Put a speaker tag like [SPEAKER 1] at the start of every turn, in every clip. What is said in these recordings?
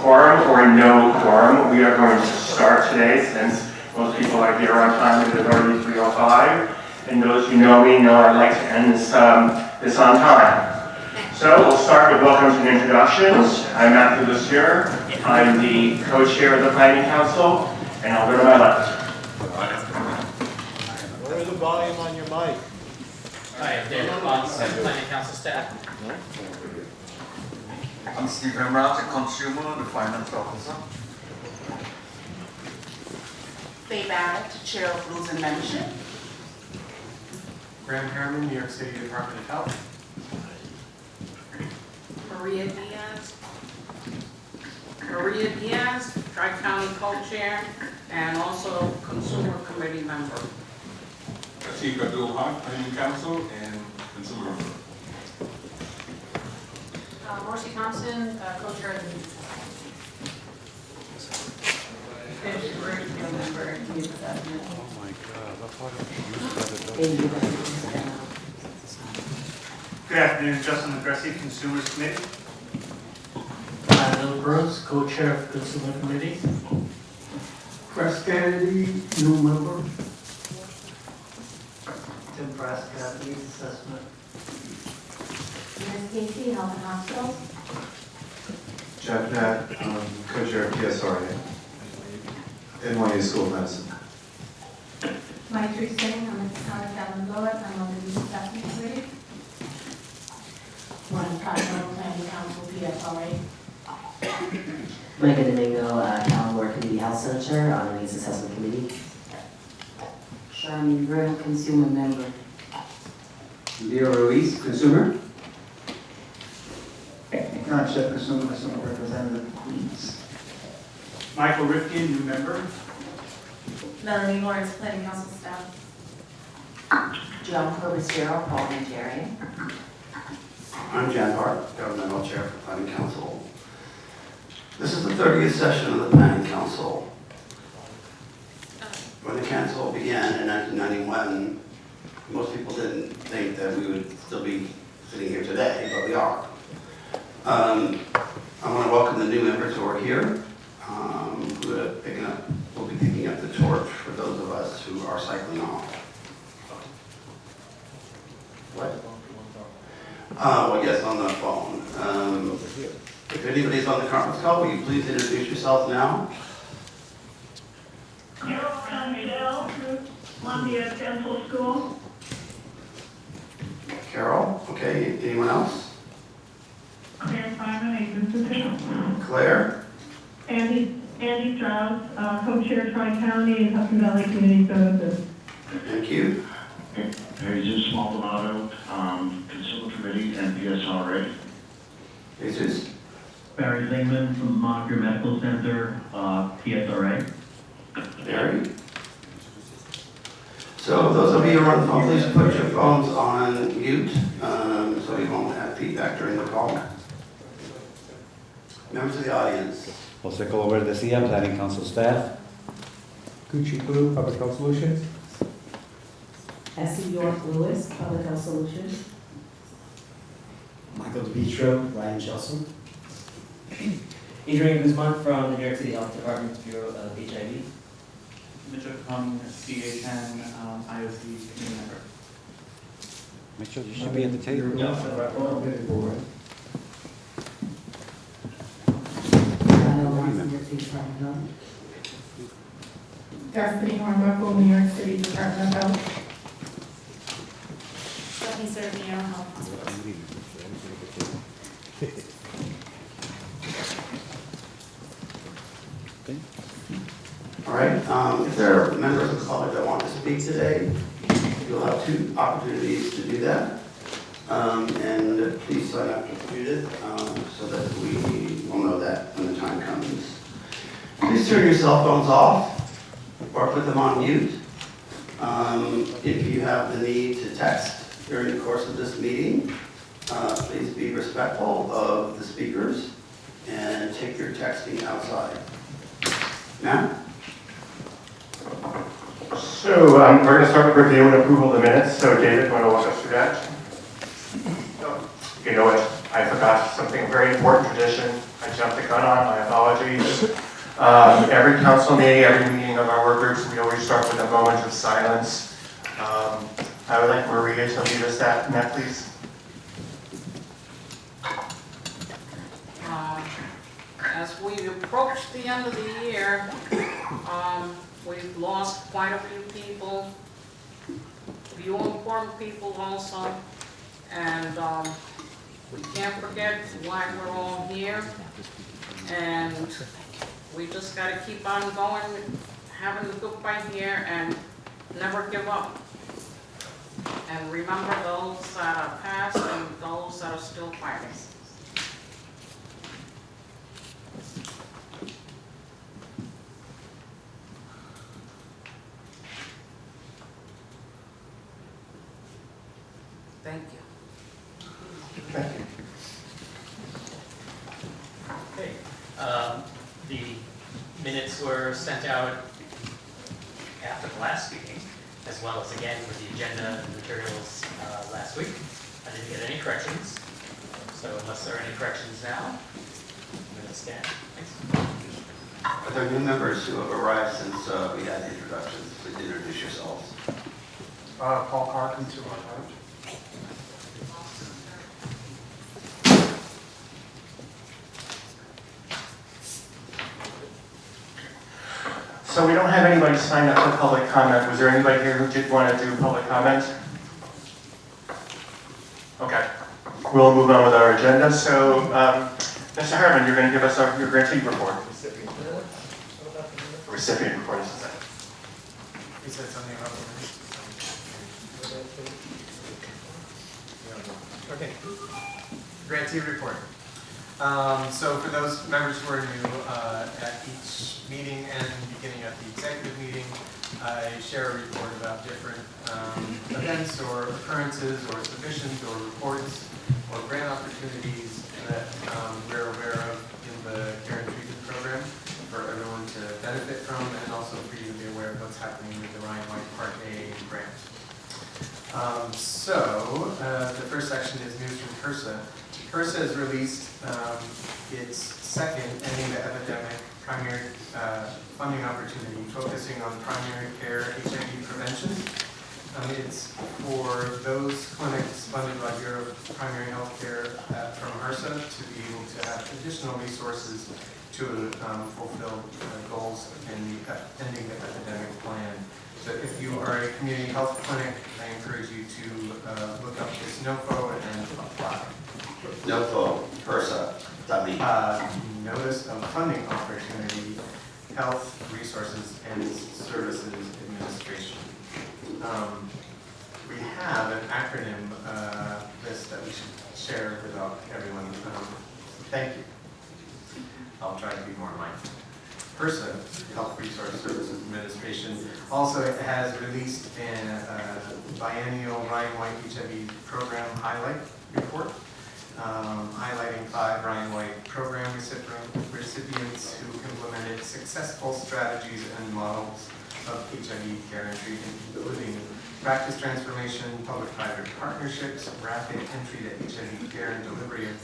[SPEAKER 1] quorum or no quorum, we are going to start today since most people are here on time. It is already 3:05, and those who know me know I like to end this on time. So we'll start with welcomes and introductions. I'm Matthew Lucier. I'm the co-chair of the Planning Council, and I'll go to my left.
[SPEAKER 2] Lower the volume on your mic.
[SPEAKER 3] Hi, I'm David Fox, Planning Council staff.
[SPEAKER 4] I'm Steve Hemrod, the consumer, the finance officer.
[SPEAKER 5] Faye Barrett, Chair of Rules and Membership.
[SPEAKER 6] Graham Harriman, New York City Department of Health.
[SPEAKER 5] Maria Diaz, Tri-County Co-Chair, and also Consumer Committee member.
[SPEAKER 7] Chief Abdul Haq, Planning Council, and Consumer Member.
[SPEAKER 8] Marcy Thompson, co-chair of the Needs Assessment.
[SPEAKER 2] Oh my God, I thought
[SPEAKER 9] Good afternoon, Justin Aggressive, Consumers Committee.
[SPEAKER 10] Bill Burns, co-chair of the Consumer Committee.
[SPEAKER 11] Chris Kennedy, new member.
[SPEAKER 10] Tim Prescott, Needs Assessment.
[SPEAKER 8] Ms. Casey, Health and Hospitals.
[SPEAKER 12] Jeff Nat, co-chair of PSRA, NYU School of Medicine.
[SPEAKER 8] Maitri Singh, I'm the town of Calvin Lord, I'm on the Needs Assessment Committee. One Continental Planning Council, PSRA.
[SPEAKER 13] Micah Domingo, Calvin Lord Community Health Center on the Needs Assessment Committee.
[SPEAKER 5] Charlene Grimm, Consumer member.
[SPEAKER 11] Leo Ruiz, consumer. Not Chef Consumer Representative, Queens.
[SPEAKER 9] Michael Rifkin, new member.
[SPEAKER 8] Melanie Lawrence, Planning Council staff.
[SPEAKER 5] Joan Probestero, parliamentarian.
[SPEAKER 11] I'm Jan Hart, governmental chair for Planning Council. This is the 30th session of the Planning Council. When the council began in 1991, most people didn't think that we would still be sitting here today, but we are. I want to welcome the new members who are here, who will be picking up the torch for those of us who are cycling off. What? Well, yes, on the phone. If anybody's on the conference call, will you please introduce yourself now?
[SPEAKER 14] Carol Conchell, Columbia Dental School.
[SPEAKER 11] Carol, okay, anyone else?
[SPEAKER 14] Claire Simon, agency official.
[SPEAKER 11] Claire?
[SPEAKER 14] Andy Strauss, co-chair Tri-County and Hudson Valley Community Services.
[SPEAKER 11] Thank you.
[SPEAKER 15] Jesus Maldonado, Consumer Committee and PSRA.
[SPEAKER 11] Jesus?
[SPEAKER 10] Barry Lingman from Montague Medical Center, PSRA.
[SPEAKER 11] Barry? So those of you who are on the phone, please put your phones on mute so you won't have feedback during the call. Members of the audience.
[SPEAKER 16] Jose Colover-Decia, Planning Council staff.
[SPEAKER 17] Gucci Blue, Public Health Solutions.
[SPEAKER 13] Essie York Lewis, Public Health Solutions.
[SPEAKER 18] Michael DeVitro, Ryan Chelson. Adrian Guzman from the New York City Health Department's Bureau of HIV.
[SPEAKER 19] Mitchell Kung, CHN, IOC committee member.
[SPEAKER 16] Mitchell, you should be at the table.
[SPEAKER 8] Destiny Hornbuckle, New York City Department of Health. Stephanie Servino, Health Hospitals.
[SPEAKER 11] All right, if there are members of the public that want to speak today, you'll have 2 opportunities to do that. And please sign up to Judith so that we will know that when the time comes. Please turn your cell phones off or put them on mute. If you have the need to text during the course of this meeting, please be respectful of the speakers and take your texting outside. Matt?
[SPEAKER 1] So we're going to start with review and approval of the minutes. So David, want to walk us through that? You know what? I forgot something very important tradition. I jumped the gun on, my apologies. Every council meeting, every meeting of our work groups, we always start with a moment of silence. I would like Maria to lead us that, please.
[SPEAKER 5] As we approach the end of the year, we've lost quite a few people, few important people also, and we can't forget why we're all here, and we just got to keep on going, having the good fight here, and never give up. And remember those that are past and those that are still fighting. Thank you.
[SPEAKER 1] Thank you.
[SPEAKER 3] Okay, the minutes were sent out after the last meeting, as well as again with the agenda and materials last week. I didn't get any corrections, so unless there are any corrections now, minutes stand. Thanks.
[SPEAKER 11] Are there new members who have arrived since we had the introductions? Please introduce yourselves.
[SPEAKER 6] Paul Carr, Consumer Hive.
[SPEAKER 1] So we don't have anybody signed up for public comment. Was there anybody here who did want to do public comment? Okay, we'll move on with our agenda. So, Mr. Hartman, you're going to give us your grantee report. Recipient report, is that?
[SPEAKER 6] He said something about the Okay. Grantee report. So for those members who are new, at each meeting and beginning at the executive meeting, I share a report about different events or occurrences or submissions or reports or grant opportunities that we're aware of in the care and treatment program for everyone to benefit from, and also for you to be aware of what's happening with the Ryan White Part A grant. The first section is news from HRSA. HRSA has released its second Ending the Epidemic primary funding opportunity focusing on primary care HIV prevention. It's for those clinics funded by Bureau of Primary Health Care from HRSA to be able to have additional resources to fulfill goals in the Ending the Epidemic plan. So if you are a community health clinic, I encourage you to look up this NOFO and apply.
[SPEAKER 11] NOFO, HRSA, that means?
[SPEAKER 6] Notice of Funding Opportunity, Health Resources and Services Administration. We have an acronym list that we should share with everyone. Thank you. I'll try to be more mindful. HRSA, Health Resource Services Administration, also has released a biennial Ryan White HIV program highlight report, highlighting 5 Ryan White program recipients who implemented successful strategies and models of HIV care and treatment, including practice transformation, public-private partnerships, rapid entry to HIV care and delivery of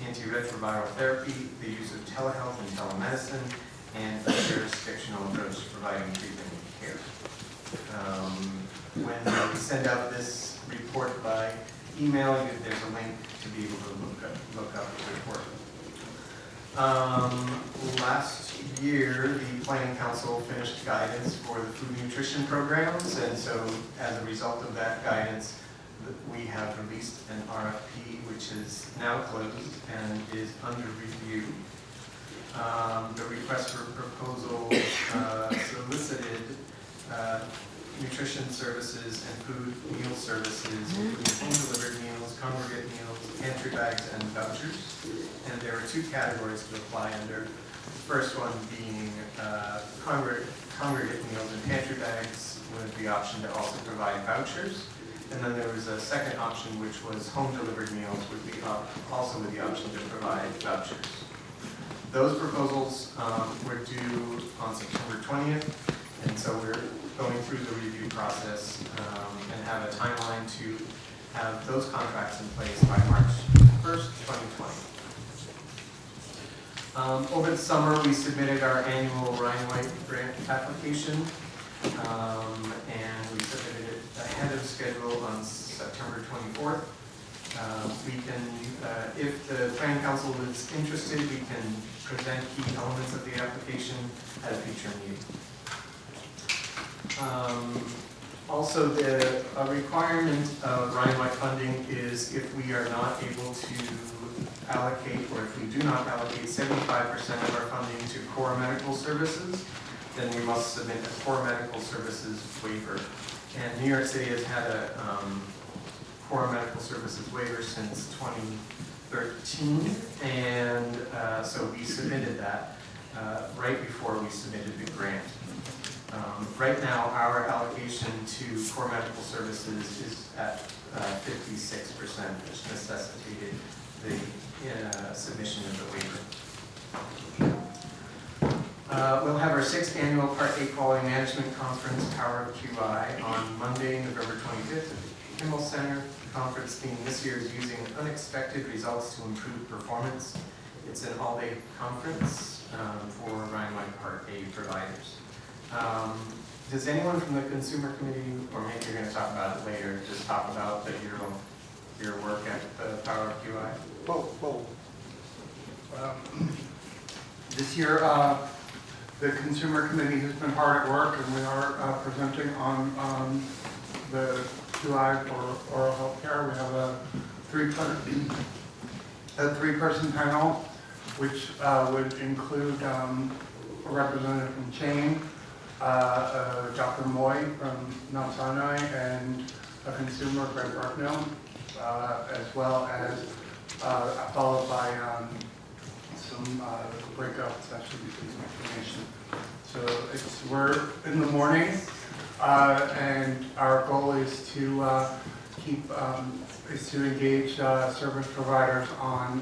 [SPEAKER 6] antiretroviral therapy, the use of telehealth and telemedicine, and a jurisdictional approach to providing treatment and care. When we send out this report by email, there's a link to be able to look up the report. Last year, the Planning Council finished guidance for the food nutrition programs, and so as a result of that guidance, we have released an RFP which is now closed and is under review. The request for proposal solicited nutrition services and food meal services, including home-delivered meals, congregate meals, pantry bags, and vouchers. And there are 2 categories to apply under. The first one being congregate meals and pantry bags with the option to also provide vouchers. And then there was a second option, which was home-delivered meals with the also with the option to provide vouchers. Those proposals were due on September 20th, and so we're going through the review process and have a timeline to have those contracts in place by March 1st, 2020. Over the summer, we submitted our annual Ryan White grant application, and we submitted it ahead of schedule on September 24th. We can, if the Planning Council is interested, we can present key elements of the application at a future meeting. Also, the requirement of Ryan White funding is if we are not able to allocate, or if we do not allocate 75% of our funding to core medical services, then we must submit a core medical services waiver. And New York City has had a core medical services waiver since 2013, and so we submitted that right before we submitted the grant. Right now, our allocation to core medical services is at 56%, which necessitated the submission of the waiver. We'll have our 6th annual Part A Quality Management Conference, Power of QI, on Monday, November 25th at the Kimmel Center. The conference theme this year is using unexpected results to improve performance. It's an all-day conference for Ryan White Part A providers. Does anyone from the Consumer Committee, or maybe you're going to talk about it later, just talk about your work at the Power of QI?
[SPEAKER 20] This year, the Consumer Committee has been hard at work, and we are presenting on the QI for oral health care. We have a three-person panel, which would include a representative from Chain, Dr. Moy from Mount Sinai, and a consumer, Greg Burknell, as well as followed by some breakout sessions and information. So we're in the morning, and our goal is to engage service providers on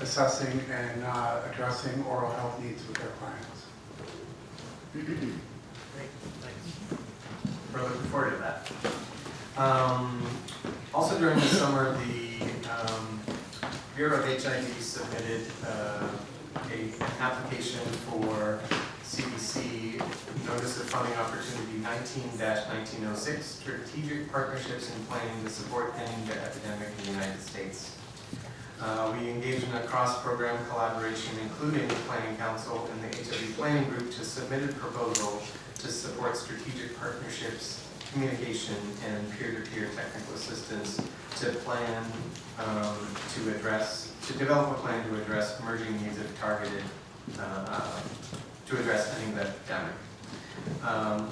[SPEAKER 20] assessing and addressing oral health needs with their clients.
[SPEAKER 6] Great, thanks. We're looking forward to that. Also during the summer, the Bureau of HIV submitted an application for CDC Notice of Funding Opportunity 19-1906, Strategic Partnerships in Planning to Support Ending the Epidemic in the United States. We engaged in a cross-program collaboration, including the Planning Council and the HIV Planning Group, to submit a proposal to support strategic partnerships, communication, and peer-to-peer technical assistance to plan to develop a plan to address emerging needs of targeted, to address ending the epidemic.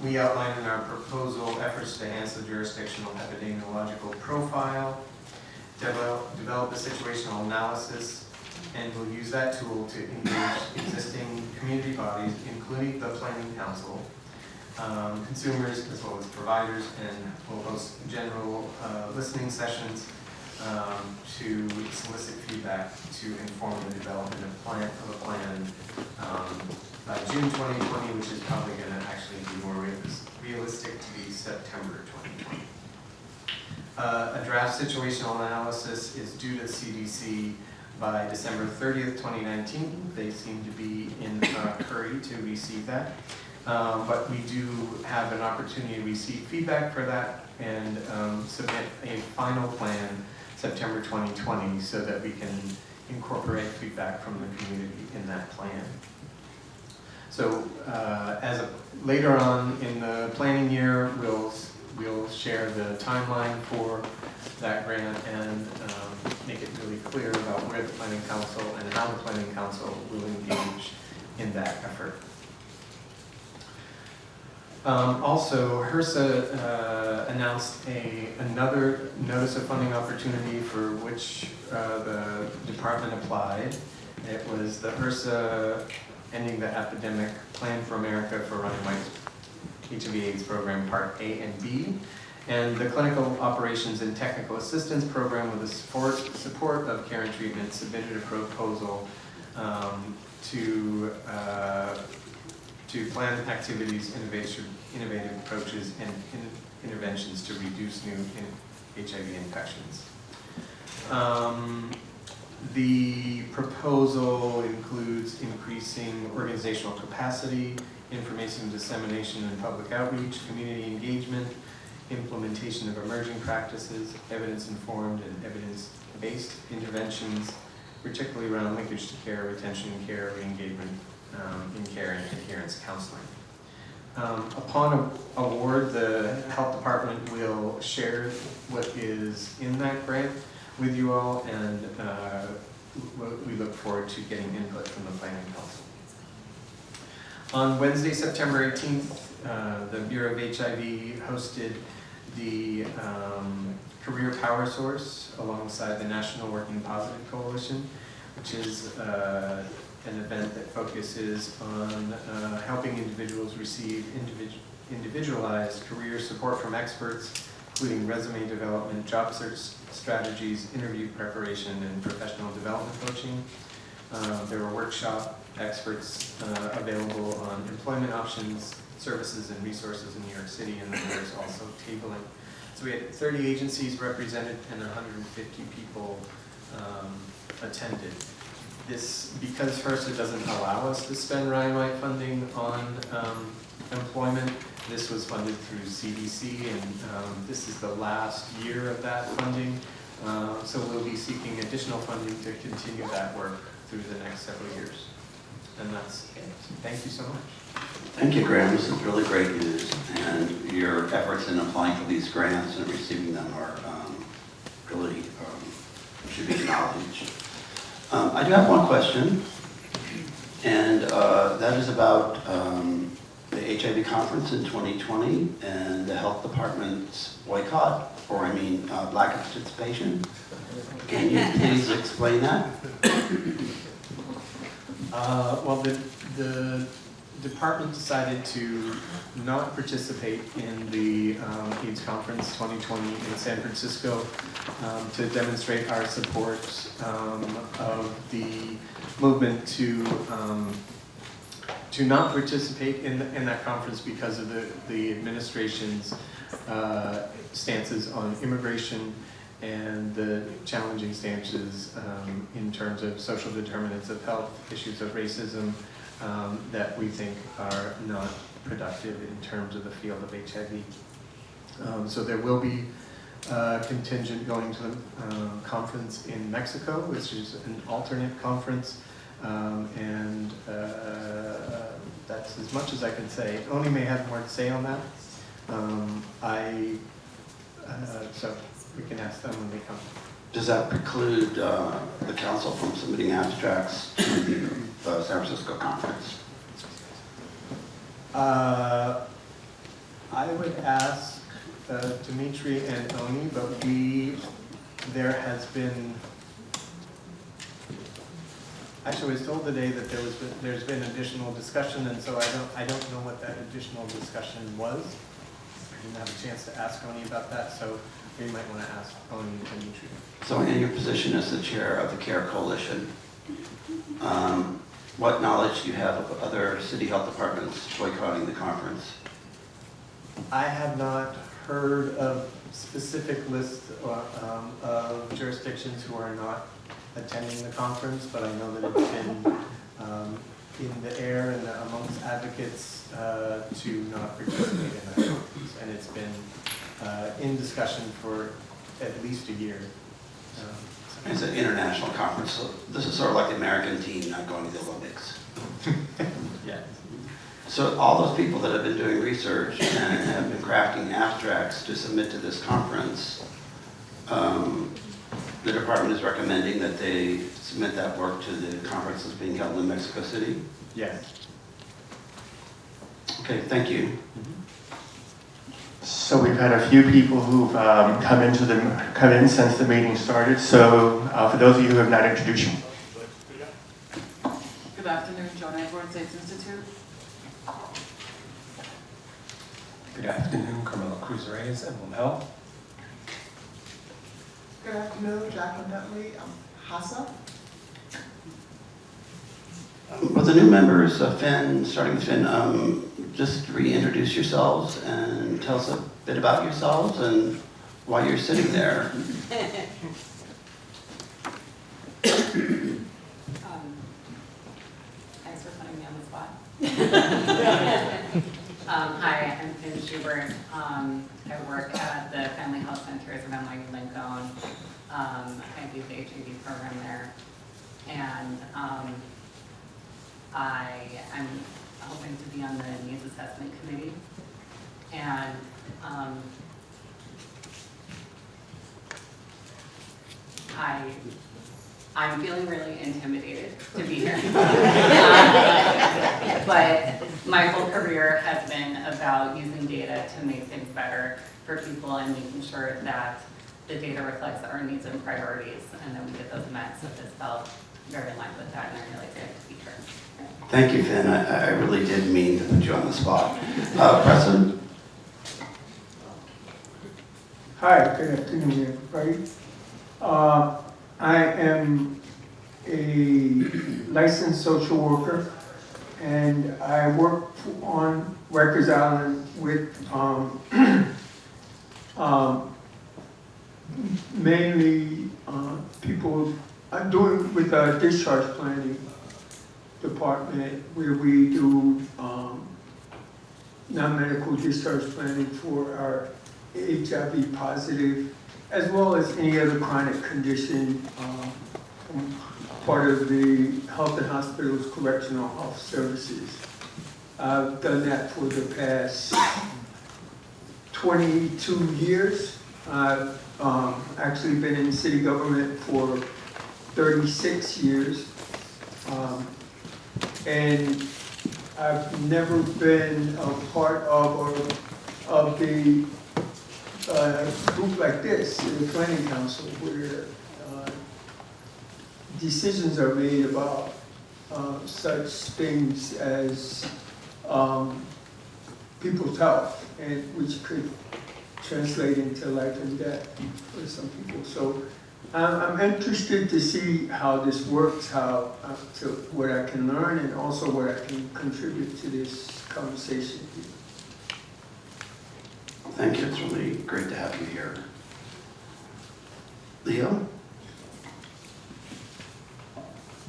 [SPEAKER 6] We outlined in our proposal efforts to enhance the jurisdictional epidemiological profile, develop a situational analysis, and we'll use that tool to engage existing community bodies, including the Planning Council, consumers as well as providers, and we'll host general listening sessions to solicit feedback to inform the development of a plan by June 2020, which is probably going to actually be more realistic to be September 2020. A draft situational analysis is due to CDC by December 30th, 2019. They seem to be in a hurry to receive that. But we do have an opportunity to receive feedback for that and submit a final plan September 2020 so that we can incorporate feedback from the community in that plan. So later on in the planning year, we'll share the timeline for that grant and make it really clear about where the Planning Council and how the Planning Council will engage in that effort. Also, HRSA announced another notice of funding opportunity for which the department applied. It was the HRSA Ending the Epidemic Plan for America for Ryan White's HIV/AIDS program Part A and B, and the Clinical Operations and Technical Assistance Program with the support of Care and Treatment submitted a proposal to plan activities, innovative approaches, and interventions to reduce new HIV infections. The proposal includes increasing organizational capacity, information dissemination and public outreach, community engagement, implementation of emerging practices, evidence-informed and evidence-based interventions, particularly around linkage to care, retention in care, re-engagement in care, and adherence counseling. Upon award, the health department will share what is in that grant with you all, and we look forward to getting input from the Planning Council. On Wednesday, September 18th, the Bureau of HIV hosted the Career Power Source alongside the National Working Positive Coalition, which is an event that focuses on helping individuals receive individualized career support from experts, including resume development, job search strategies, interview preparation, and professional development coaching. There were workshop experts available on employment options, services, and resources in New York City, and then there's also tabling. So we had 30 agencies represented and 150 people attended. This, because HRSA doesn't allow us to spend RIMI funding on employment, this was funded through CDC, and this is the last year of that funding. So we'll be seeking additional funding to continue that work through the next several years. And that's it. Thank you so much.
[SPEAKER 11] Thank you, Graham. This is really great news, and your efforts in applying for these grants and receiving them are really should be acknowledged. I do have one question, and that is about the HIV conference in 2020 and the health department's boycott, or lack of participation. Can you please explain that?
[SPEAKER 6] Well, the department decided to not participate in the AIDS Conference 2020 in San Francisco to demonstrate our support of the movement to not participate in that conference because of the administration's stances on immigration and the challenging stances in terms of social determinants of health, issues of racism that we think are not productive in terms of the field of HIV. So there will be a contingent going to the conference in Mexico, which is an alternate conference, and that's as much as I can say. Oni may have more to say on that. So we can ask them when they come.
[SPEAKER 11] Does that preclude the council from submitting abstracts to the San Francisco conference?
[SPEAKER 6] I would ask Dimitri and Oni, but there has been, actually I was told today that there's been additional discussion, and so I don't know what that additional discussion was. I didn't have a chance to ask Oni about that, so we might want to ask Oni and Dimitri.
[SPEAKER 11] So in your position as the chair of the CARE Coalition, what knowledge do you have of other city health departments boycotting the conference?
[SPEAKER 6] I have not heard of specific lists of jurisdictions who are not attending the conference, but I know that it's been in the air and amongst advocates to not participate in that conference, and it's been in discussion for at least a year.
[SPEAKER 11] It's an international conference, so this is sort of like the American team not going to the Olympics.
[SPEAKER 6] Yeah.
[SPEAKER 11] So all those people that have been doing research and have been crafting abstracts to submit to this conference, the department is recommending that they submit that work to the conference that's being held in Mexico City?
[SPEAKER 6] Yes.
[SPEAKER 11] Okay, thank you.
[SPEAKER 1] So we've had a few people who've come in since the meeting started. So for those of you who have not introduced you.
[SPEAKER 21] Good afternoon, Joan Edwards, AIDS Institute.
[SPEAKER 22] Good afternoon, Carmela Cruz Reyes, Emblem Health.
[SPEAKER 21] Good afternoon, Jacqueline Bentley, HASA.
[SPEAKER 11] Well, the new members, Finn, starting with Finn, just reintroduce yourselves and tell us a bit about yourselves and why you're sitting there.
[SPEAKER 4] Thanks for putting me on the spot. Hi, I'm Pam Schubert. I work at the Family Health Centers of NYU Lincoln. I do the HIV program there. And I am hoping to be on the Needs Assessment Committee. And I'm feeling really intimidated to be here. But my whole career has been about using data to make things better for people and making sure that the data reflects our needs and priorities, and then we get those met. So this felt very aligned with that, and I'm really excited to be here.
[SPEAKER 11] Thank you, Finn. I really did mean to put you on the spot. Preston?
[SPEAKER 7] Hi, good afternoon, everybody. I am a licensed social worker, and I work on Rikers Island with mainly people. I'm doing with a discharge planning department where we do non-medical discharge planning for our HIV positive, as well as any other chronic condition, part of the Health and Hospitals Correctional Health Services. I've done that for the past 22 years. I've actually been in city government for 36 years. And I've never been a part of the group like this, the planning council, where decisions are made about such things as people's health, and which could translate into life and death for some people. So I'm interested to see how this works, to what I can learn, and also what I can contribute to this conversation.
[SPEAKER 11] Thank you. It's really great to have you here. Leo?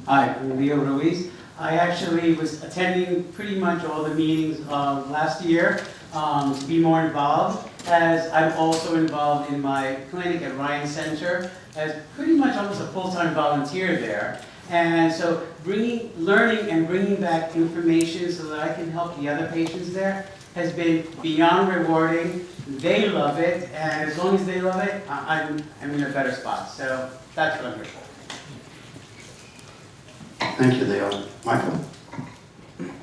[SPEAKER 23] Hi, I'm Leo Ruiz. I actually was attending pretty much all the meetings last year to be more involved, as I'm also involved in my clinic at Ryan Center as pretty much almost a full-time volunteer there. And so learning and bringing back information so that I can help the other patients there has been beyond rewarding. They love it, and as long as they love it, I'm in a better spot. So that's what I'm here for.
[SPEAKER 11] Thank you, Leo. Michael?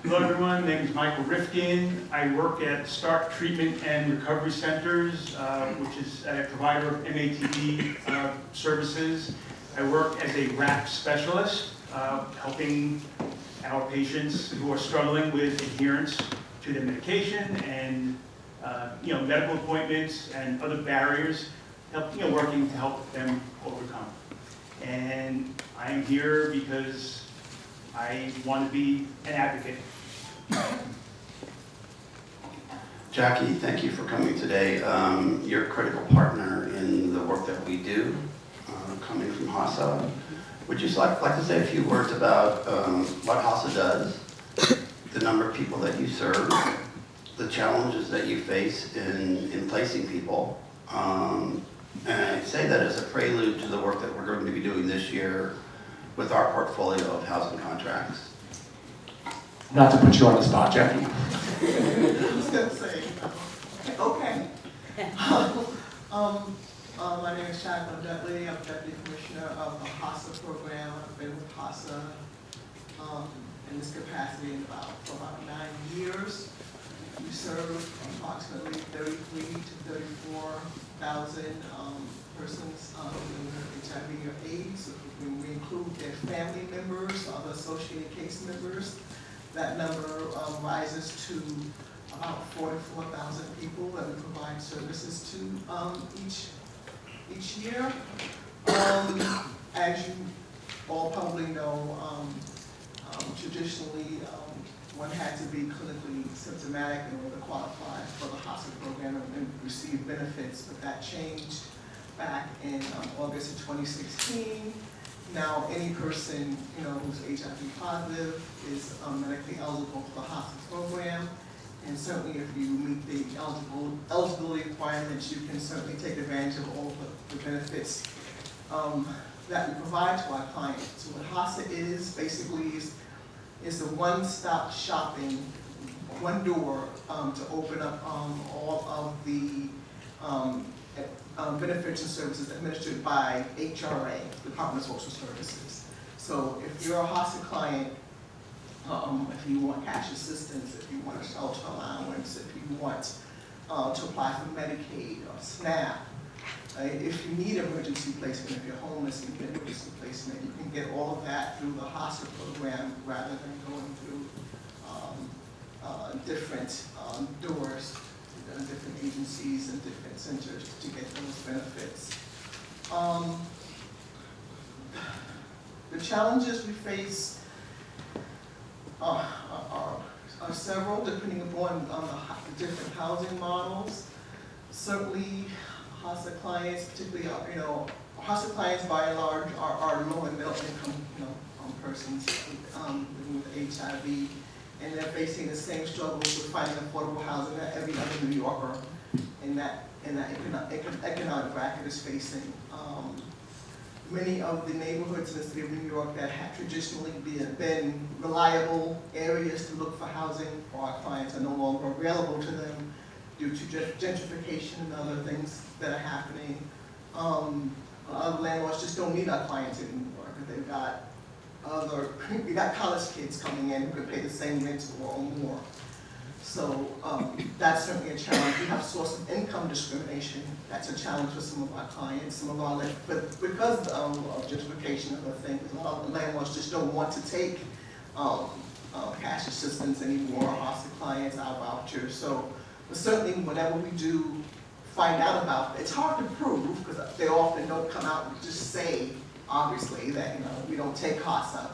[SPEAKER 9] Hello, everyone. My name is Michael Rifkin. I work at Start Treatment and Recovery Centers, which is a provider of MATD services. I work as a RAP specialist, helping our patients who are struggling with adherence to their medication and medical appointments and other barriers, working to help them overcome. And I am here because I want to be an advocate.
[SPEAKER 11] Jackie, thank you for coming today. You're a critical partner in the work that we do, coming from HASA. Would you like to say a few words about what HASA does, the number of people that you serve, the challenges that you face in placing people? And I say that as a prelude to the work that we're going to be doing this year with our portfolio of housing contracts.
[SPEAKER 24] Not to put you on the spot, Jackie.
[SPEAKER 21] I was going to say, okay. My name is Jacqueline Dudley. I'm Deputy Commissioner of the HASA program. I've been with HASA in this capacity for about 9 years. We serve approximately 33 to 34,000 persons with HIV or AIDS. When we include their family members, other associated case members, that number rises to about 44,000 people that we provide services to each year. As you all probably know, traditionally one had to be clinically symptomatic in order to qualify for the HASA program and receive benefits, but that changed back in August of 2016. Now, any person, who's HIV positive is medically eligible for the hospice program. And certainly if you meet the eligibility requirements, you can certainly take advantage of all the benefits that we provide to our clients. So what HASA is, basically is a one-stop shopping, one door to open up all of the benefits and services administered by HRA, Department of Social Services. So if you're a HASA client, if you want cash assistance, if you want a shelter allowance, if you want to apply for Medicaid or SNAP, if you need emergency placement, if you're homeless and you get emergency placement, you can get all of that through the HASA program rather than going through different doors, different agencies and different centers to get those benefits. The challenges we face are several, depending upon the different housing models. Certainly, HASA clients, particularly, HASA clients by and large are low and middle income, persons living with HIV, and they're facing the same struggles with finding affordable housing that every other New Yorker in that economic bracket is facing. Many of the neighborhoods in the city of New York that have traditionally been reliable areas to look for housing for our clients are no longer available to them due to gentrification and other things that are happening. Other landlords just don't need our clients anymore because they've got we got college kids coming in who can pay the same rent or more. So that's certainly a challenge. We have source of income discrimination. That's a challenge for some of our clients. But because of gentrification and other things, a lot of landlords just don't want to take cash assistance anymore, HASA clients, our vouchers. So but certainly whenever we do find out about it, it's hard to prove because they often don't come out and just say, obviously, that we don't take HASA.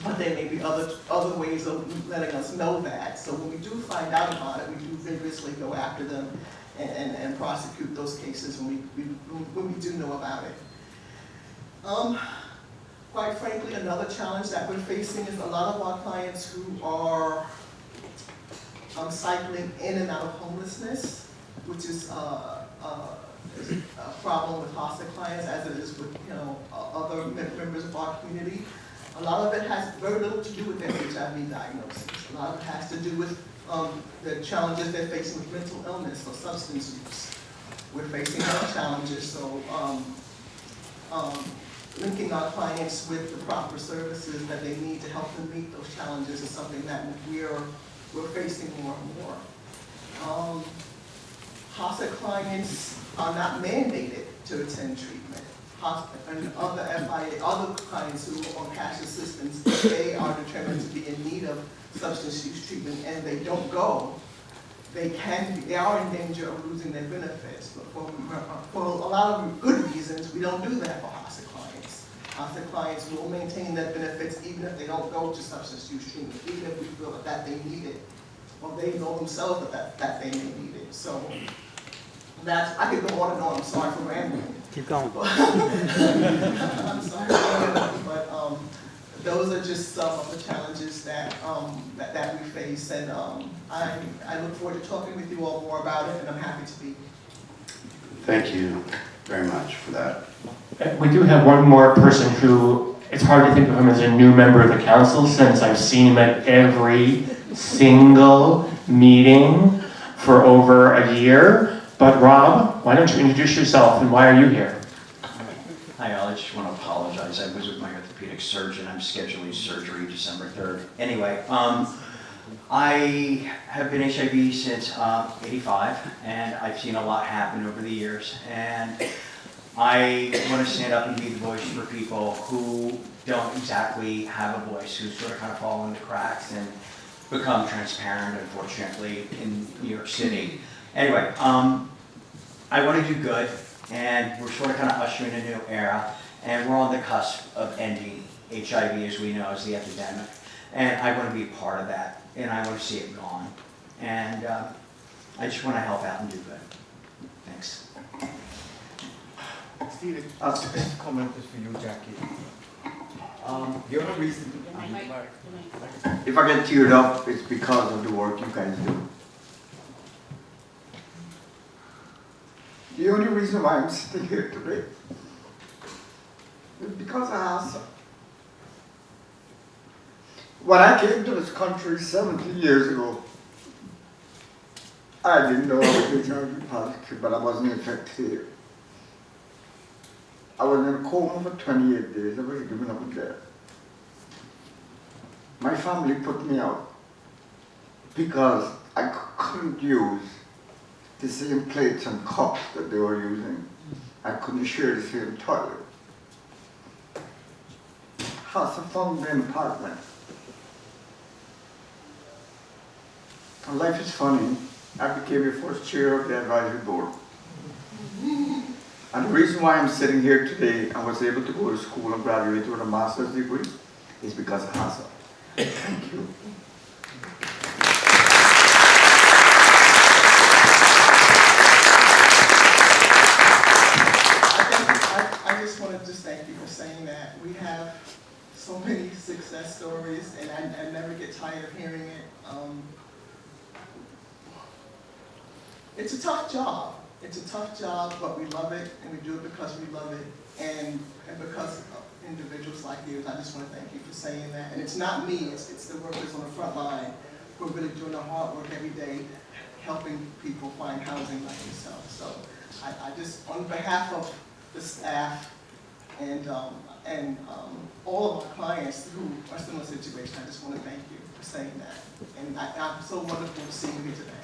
[SPEAKER 21] But there may be other ways of letting us know that. So when we do find out about it, we do vigorously go after them and prosecute those cases when we do know about it. Quite frankly, another challenge that we're facing is a lot of our clients who are cycling in and out of homelessness, which is a problem with HASA clients as it is with other members of our community. A lot of it has very little to do with their HIV diagnosis. A lot of it has to do with the challenges they're facing with mental illness or substance use. We're facing other challenges, so linking our clients with the proper services that they need to help them meet those challenges is something that we're facing more and more. HASA clients are not mandated to attend treatment. And other clients who are on cash assistance, if they are determined to be in need of substance use treatment and they don't go, they are in danger of losing their benefits. But for a lot of good reasons, we don't do that for HASA clients. HASA clients will maintain their benefits even if they don't go to substance use treatment, even if we feel that they need it, or they know themselves that they may need it. So I could go on and on. I'm sorry for rambling.
[SPEAKER 2] Keep going.
[SPEAKER 21] I'm sorry, but those are just some of the challenges that we face, and I look forward to talking with you all more about it, and I'm happy to be.
[SPEAKER 11] Thank you very much for that.
[SPEAKER 22] We do have one more person who, it's hard to think of him as a new member of the council since I've seen him at every single meeting for over a year. But Rob, why don't you introduce yourself and why are you here?
[SPEAKER 12] Hi, I just want to apologize. I was with my orthopedic surgeon. I'm scheduling surgery December 3rd. Anyway, I have been HIV since 85, and I've seen a lot happen over the years. And I want to stand up and be the voice for people who don't exactly have a voice, who sort of kind of fall in the cracks and become transparent, unfortunately, in New York City. Anyway, I want to do good, and we're sort of kind of ushering a new era, and we're on the cusp of ending HIV as we know as the epidemic, and I want to be a part of that, and I want to see it gone, and I just want to help out and do good. Thanks.
[SPEAKER 2] This comment is for you, Jackie. The only reason, if I get teared up, it's because of the work you guys do. The only reason why I'm sitting here today is because of HASA. When I came to this country 17 years ago, I didn't know I was HIV positive, but I wasn't infected here. I was in a coma for 28 days. I was given up with death. My family put me out because I couldn't use the same plates and cups that they were using. I couldn't share the same toilet. HASA found me an apartment. And life is funny. I became the first chair of the advisory board. And the reason why I'm sitting here today and was able to go to school and graduate with a master's degree is because of HASA. Thank you.
[SPEAKER 21] I just want to just thank you for saying that. We have so many success stories, and I never get tired of hearing it. It's a tough job. It's a tough job, but we love it, and we do it because we love it, and because of individuals like you. I just want to thank you for saying that. And it's not me, it's the workers on the front line who are really doing the hard work every day, helping people find housing like yourself. So I just, on behalf of the staff and all of our clients who are still in a situation, I just want to thank you for saying that. And I'm so wonderful to see you here today.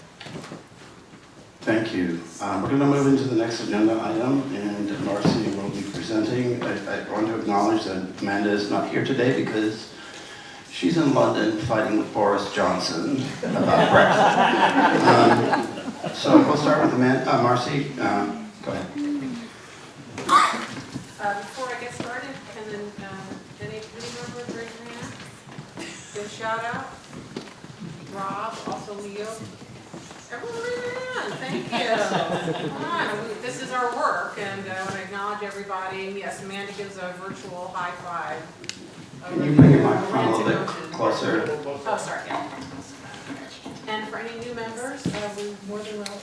[SPEAKER 11] Thank you. We're going to move into the next agenda item, and Marcy will be presenting. I want to acknowledge that Amanda is not here today because she's in London fighting with Boris Johnson about Brexit. So we'll start with Amanda. Marcy, go ahead.
[SPEAKER 5] Before I get started, can any members raise their hand? Good shout out. Rob, also Leo. Everyone raise their hand. Thank you. Come on, this is our work, and I want to acknowledge everybody. And yes, Amanda gives a virtual high five.
[SPEAKER 11] Can you bring your microphone a little bit closer?
[SPEAKER 5] Oh, sorry, yeah. And for any new members, we more than welcome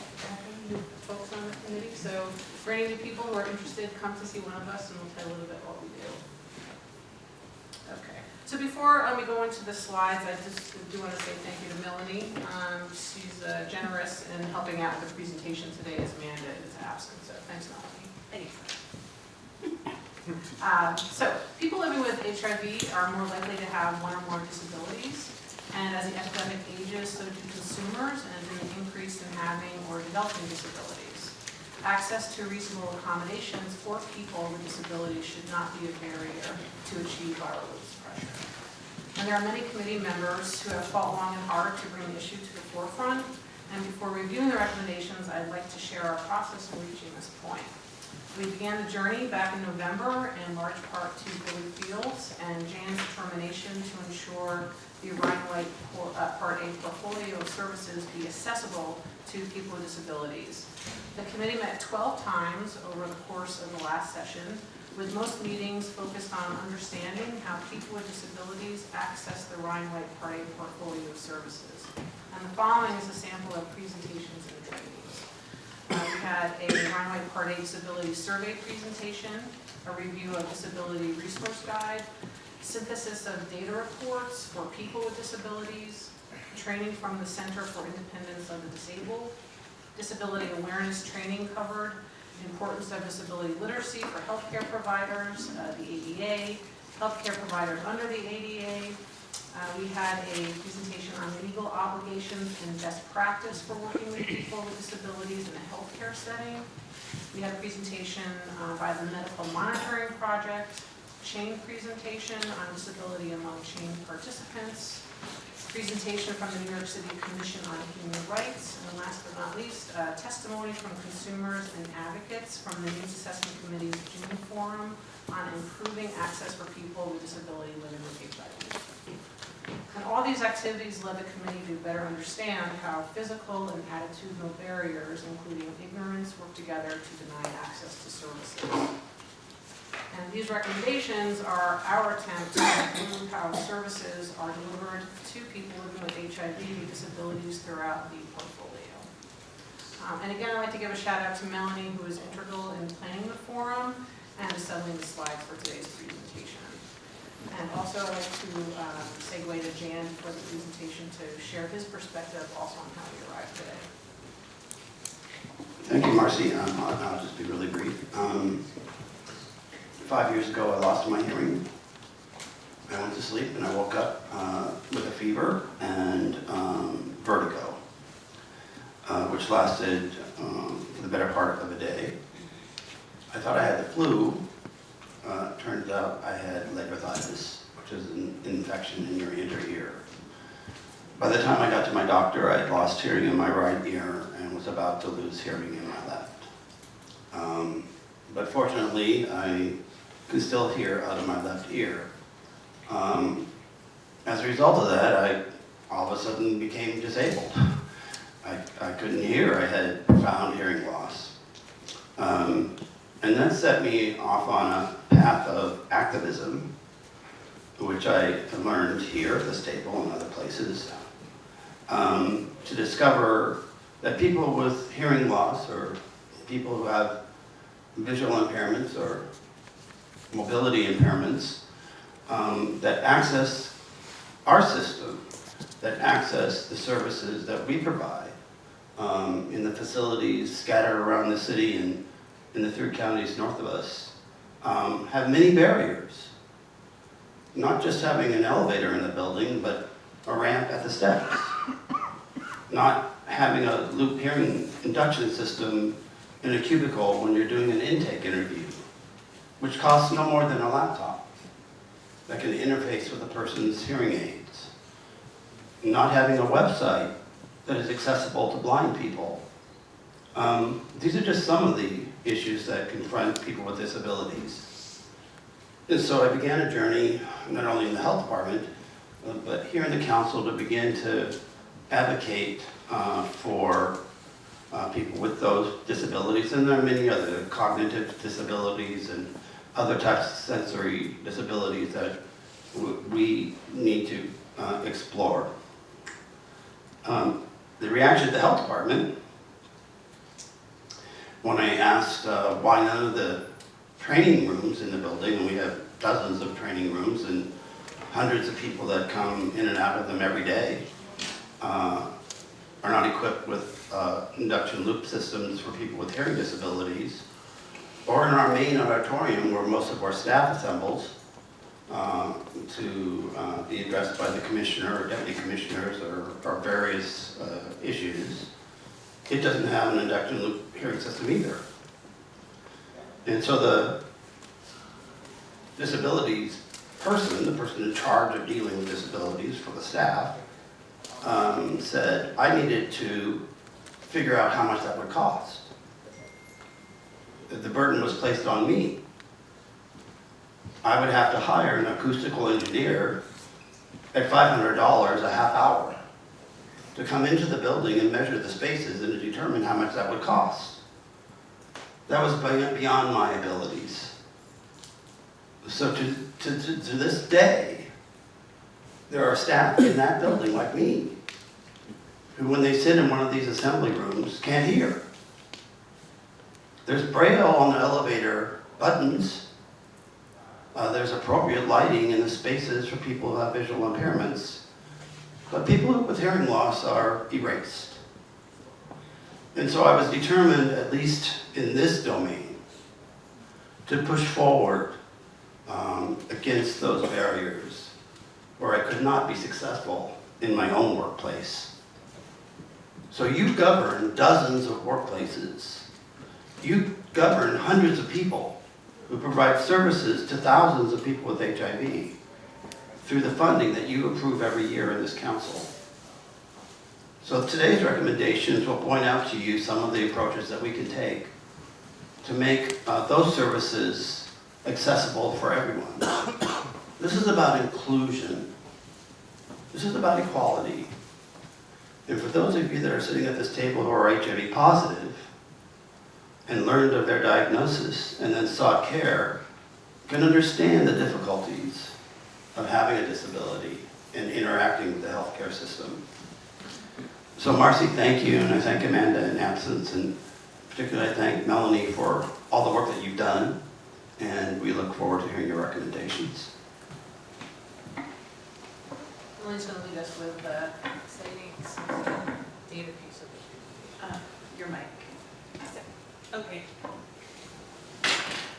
[SPEAKER 5] new folks on the committee. So for any new people who are interested, come to see one of us, and we'll tell you a little bit what we do. Okay. So before we go into the slides, I just do want to say thank you to Melanie. She's generous in helping out with the presentation today as Amanda is absent. So thanks, Melanie. Anytime. So people living with HIV are more likely to have one or more disabilities. And as the epidemic ages, so do consumers, and there's an increase in having or developing disabilities. Access to reasonable accommodations for people with disabilities should not be a barrier to achieve viral load suppression. And there are many committee members who have fought long and hard to bring the issue to the forefront. And before reviewing the recommendations, I'd like to share our process in reaching this point. We began the journey back in November in large part to Billy Fields and Jan's determination to ensure the Ryan White Part A portfolio of services be accessible to people with disabilities. The committee met 12 times over the course of the last session, with most meetings focused on understanding how people with disabilities access the Ryan White Part A portfolio of services. And the following is a sample of presentations and trainings. We had a Ryan White Part A Disability Survey presentation, a review of Disability Resource Guide, synthesis of data reports for people with disabilities, training from the Center for Independence of the Disabled, disability awareness training covered, importance of disability literacy for healthcare providers, the ADA, healthcare providers under the ADA. We had a presentation on legal obligations and best practice for working with people with disabilities in a healthcare setting. We had a presentation by the Medical Monitoring Project, chain presentation on disability among chain participants, presentation from the New York City Commission on Human Rights, and last but not least, testimony from consumers and advocates from the Needs Assessment Committee's June Forum on improving access for people with disability living with HIV. And all these activities led the committee to better understand how physical and attitudinal barriers, including ignorance, work together to deny access to services. And these recommendations are our attempt to improve how services are delivered to people living with HIV disabilities throughout the portfolio. And again, I'd like to give a shout out to Melanie, who is integral in planning the forum and assembling the slides for today's presentation. And also I'd like to segue to Jan for the presentation to share his perspective also on how we arrived today.
[SPEAKER 11] Thank you, Marcy. I'll just be really brief. 5 years ago, I lost my hearing. I went to sleep and I woke up with a fever and vertigo, which lasted for the better part of a day. I thought I had the flu. Turns out I had labyrinthitis, which is an infection in your inner ear. By the time I got to my doctor, I had lost hearing in my right ear and was about to lose hearing in my left. But fortunately, I can still hear out of my left ear. As a result of that, I all of a sudden became disabled. I couldn't hear. I had profound hearing loss. And that set me off on a path of activism, which I learned here at this table and other places, to discover that people with hearing loss or people who have visual impairments or mobility impairments that access our system, that access the services that we provide in the facilities scattered around the city and in the 3 counties north of us, have many barriers. Not just having an elevator in the building, but a ramp at the steps. Not having a loop hearing induction system in a cubicle when you're doing an intake interview, which costs no more than a laptop that can interface with a person's hearing aids. Not having a website that is accessible to blind people. These are just some of the issues that confront people with disabilities. And so I began a journey, not only in the health department, but here in the council to begin to advocate for people with those disabilities, and there are many other cognitive disabilities and other types of sensory disabilities that we need to explore. The reaction of the health department, when I asked why none of the training rooms in the building, and we have dozens of training rooms and hundreds of people that come in and out of them every day, are not equipped with induction loop systems for people with hearing disabilities, or in our main auditorium where most of our staff assembles to be addressed by the commissioner or deputy commissioners or various issues. It doesn't have an induction loop hearing system either. And so the disabilities person, the person in charge of dealing with disabilities for the staff, said I needed to figure out how much that would cost. The burden was placed on me. I would have to hire an acoustical engineer at $500 a half hour to come into the building and measure the spaces and to determine how much that would cost. That was beyond my abilities. So to this day, there are staff in that building like me who, when they sit in one of these assembly rooms, can't hear. There's braille on the elevator buttons. There's appropriate lighting in the spaces for people who have visual impairments. But people with hearing loss are erased. And so I was determined, at least in this domain, to push forward against those barriers where I could not be successful in my own workplace. So you govern dozens of workplaces. You govern hundreds of people who provide services to thousands of people with HIV through the funding that you approve every year in this council. So today's recommendations will point out to you some of the approaches that we can take to make those services accessible for everyone. This is about inclusion. This is about equality. And for those of you that are sitting at this table who are HIV positive and learned of their diagnosis and then sought care, can understand the difficulties of having a disability and interacting with the healthcare system. So Marcy, thank you, and I thank Amanda in absence, and particularly I thank Melanie for all the work that you've done, and we look forward to hearing your recommendations.
[SPEAKER 5] Emily's going to lead us with the exciting data piece of it.
[SPEAKER 10] Your mic. Okay.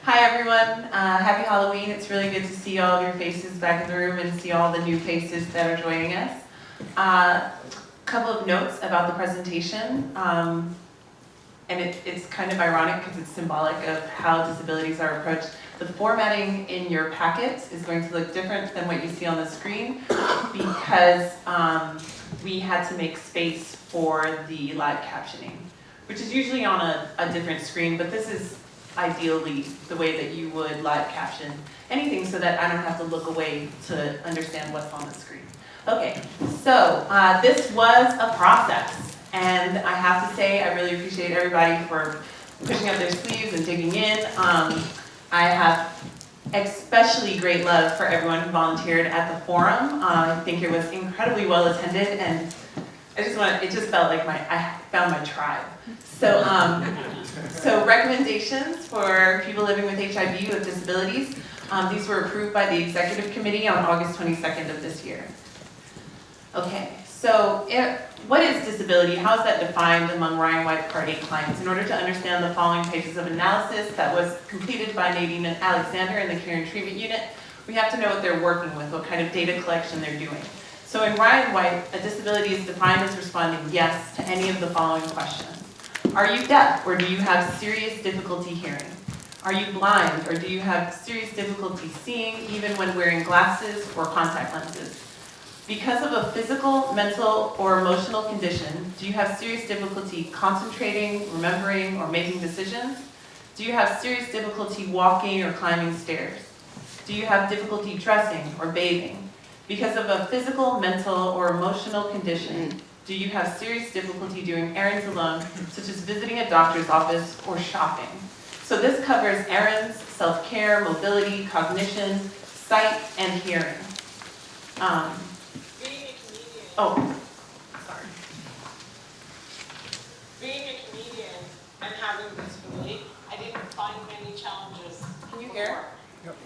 [SPEAKER 10] Hi everyone, happy Halloween. It's really good to see all of your faces back in the room and see all the new faces that are joining us. Couple of notes about the presentation. And it's kind of ironic because it's symbolic of how disabilities are approached. The formatting in your packets is going to look different than what you see on the screen because we had to make space for the live captioning, which is usually on a different screen, but this is ideally the way that you would live caption anything so that I don't have to look away to understand what's on the screen. Okay, so this was a process, and I have to say I really appreciate everybody for pushing up their sleeves and digging in. I have especially great love for everyone who volunteered at the forum. I think it was incredibly well attended, and it just felt like I found my tribe. So, so recommendations for people living with HIV with disabilities. These were approved by the executive committee on August 22nd of this year. Okay, so what is disability? How is that defined among Ryan White Part 8 clients? In order to understand the following pages of analysis that was completed by Nadine and Alexander in the Care and Treatment Unit, we have to know what they're working with, what kind of data collection they're doing. So in Ryan White, a disability is defined as responding yes to any of the following questions. Are you deaf, or do you have serious difficulty hearing? Are you blind, or do you have serious difficulty seeing even when wearing glasses or contact lenses? Because of a physical, mental, or emotional condition, do you have serious difficulty concentrating, remembering, or making decisions? Do you have serious difficulty walking or climbing stairs? Do you have difficulty dressing or bathing? Because of a physical, mental, or emotional condition, do you have serious difficulty doing errands alone, such as visiting a doctor's office or shopping? So this covers errands, self-care, mobility, cognition, sight, and hearing. Oh, sorry.
[SPEAKER 14] Being a comedian and having a disability, I didn't find many challenges.
[SPEAKER 10] Can you hear?
[SPEAKER 14] Yep.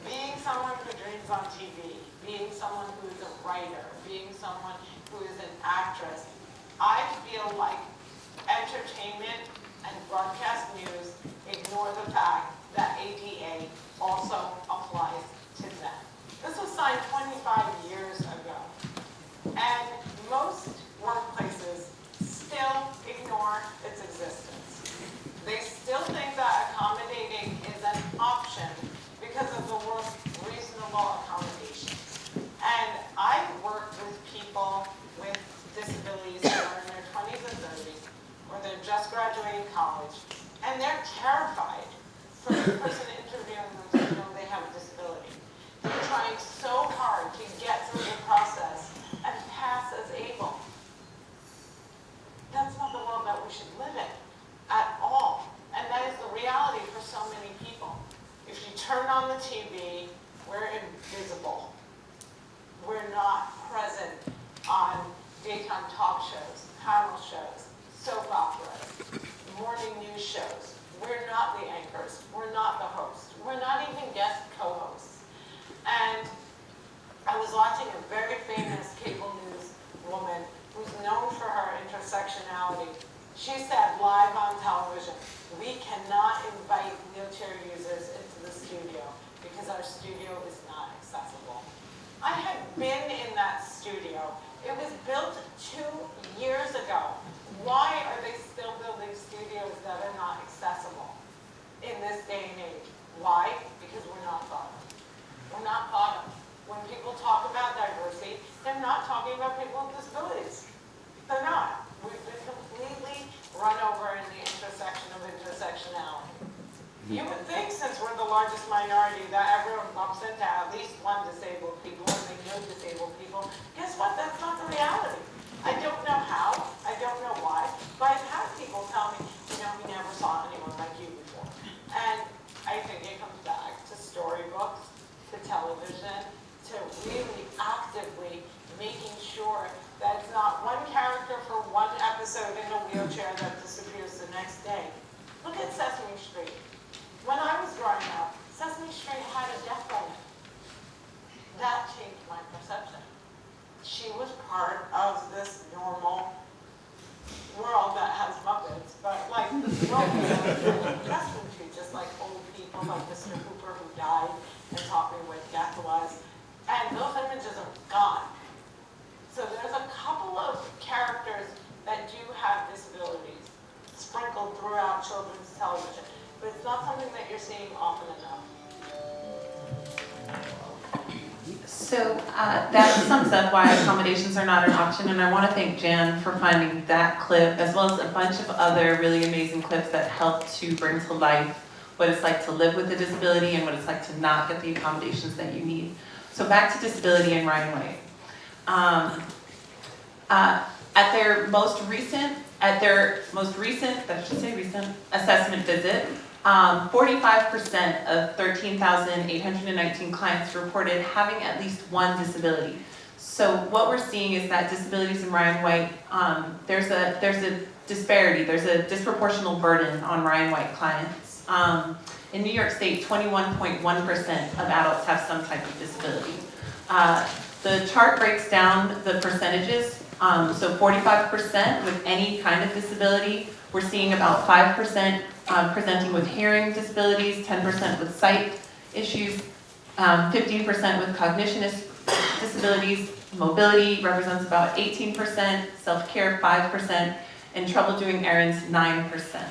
[SPEAKER 14] Being someone who dreams on TV, being someone who is a writer, being someone who is an actress, I feel like entertainment and broadcast news ignore the fact that ADA also applies to them. This was signed 25 years ago. And most workplaces still ignore its existence. They still think that accommodating is an option because of the word reasonable accommodation. And I've worked with people with disabilities who are in their 20s and 30s, or they're just graduating college, and they're terrified for the person interviewing them to know they have a disability. They're trying so hard to get through the process and pass as able. That's not the world that we should live in at all. And that is the reality for so many people. If you turn on the TV, we're invisible. We're not present on daytime talk shows, panel shows, soap operas, morning news shows. We're not the anchors. We're not the hosts. We're not even guest co-hosts. And I was watching a very famous cable news woman who's known for her intersectionality. She said live on television, we cannot invite wheelchair users into the studio because our studio is not accessible. I had been in that studio. It was built 2 years ago. Why are they still building studios that are not accessible in this day and age? Why? Because we're not thought of. We're not thought of. When people talk about diversity, they're not talking about people with disabilities. They're not. We've been completely run over in the intersection of intersectionality. You would think, since we're the largest minority, that everyone bumps into at least one disabled people, and they know disabled people. Guess what? That's not the reality. I don't know how. I don't know why. But I've had people tell me, we never saw anyone like you before. And I think it comes back to storybooks, to television, to really actively making sure that it's not one character for one episode in a wheelchair that disappears the next day. Look at Sesame Street. When I was growing up, Sesame Street had a deaf woman. That changed my perception. She was part of this normal world that has Muppets, but like this world was accustomed to, just like old people like Mr. Cooper who died and taught me what death was. And those images are gone. So there's a couple of characters that do have disabilities sprinkled throughout children's television, but it's not something that you're seeing often enough.
[SPEAKER 10] So that sums up why accommodations are not an option, and I want to thank Jan for finding that clip, as well as a bunch of other really amazing clips that help to bring to life what it's like to live with a disability and what it's like to not get the accommodations that you need. So back to disability and Ryan White. At their most recent assessment visit, 45% of 13,819 clients reported having at least one disability. So what we're seeing is that disabilities in Ryan White, there's a disparity, there's a disproportional burden on Ryan White clients. In New York State, 21.1% of adults have some type of disability. The chart breaks down the percentages. So 45% with any kind of disability. We're seeing about 5% presenting with hearing disabilities, 10% with sight issues, 15% with cognition disabilities. Mobility represents about 18%, self-care 5%, and trouble doing errands 9%.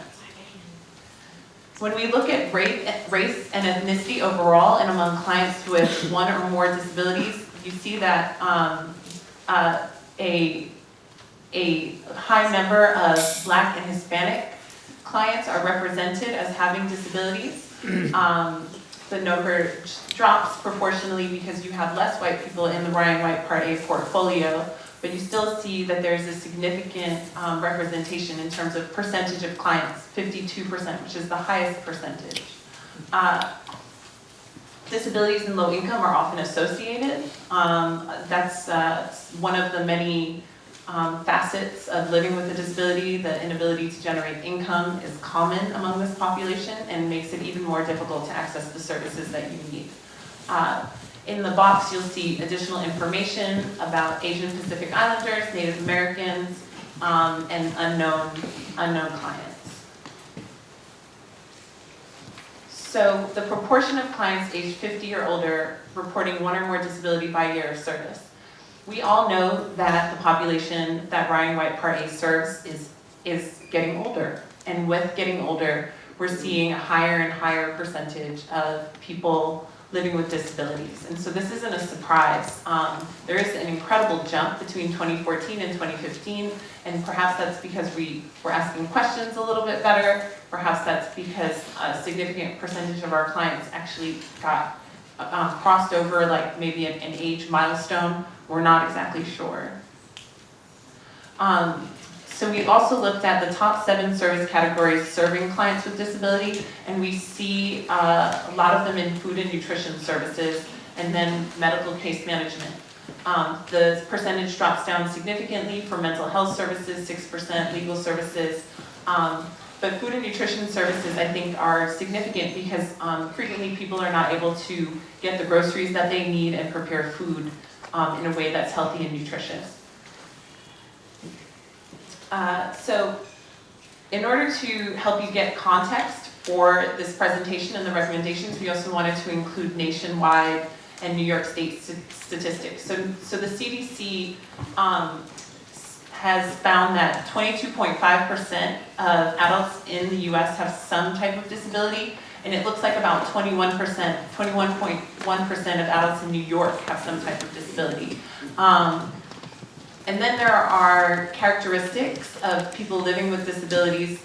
[SPEAKER 10] When we look at race and ethnicity overall and among clients with one or more disabilities, you see that a high number of Black and Hispanic clients are represented as having disabilities. The number drops proportionally because you have less white people in the Ryan White Part A portfolio, but you still see that there's a significant representation in terms of percentage of clients, 52%, which is the highest percentage. Disabilities and low income are often associated. That's one of the many facets of living with a disability. The inability to generate income is common among this population and makes it even more difficult to access the services that you need. In the box, you'll see additional information about Asian Pacific Islanders, Native Americans, and unknown clients. So the proportion of clients aged 50 or older reporting one or more disability by year of service. We all know that the population that Ryan White Part A serves is getting older. And with getting older, we're seeing a higher and higher percentage of people living with disabilities. And so this isn't a surprise. There is an incredible jump between 2014 and 2015, and perhaps that's because we were asking questions a little bit better. Perhaps that's because a significant percentage of our clients actually got crossed over, like maybe an age milestone. We're not exactly sure. So we also looked at the top 7 service categories serving clients with disability, and we see a lot of them in food and nutrition services, and then medical case management. The percentage drops down significantly for mental health services, 6%, legal services. But food and nutrition services, I think, are significant because frequently people are not able to get the groceries that they need and prepare food in a way that's healthy and nutritious. So in order to help you get context for this presentation and the recommendations, we also wanted to include nationwide and New York State statistics. So the CDC has found that 22.5% of adults in the US have some type of disability, and it looks like about 21.1% of adults in New York have some type of disability. And then there are characteristics of people living with disabilities.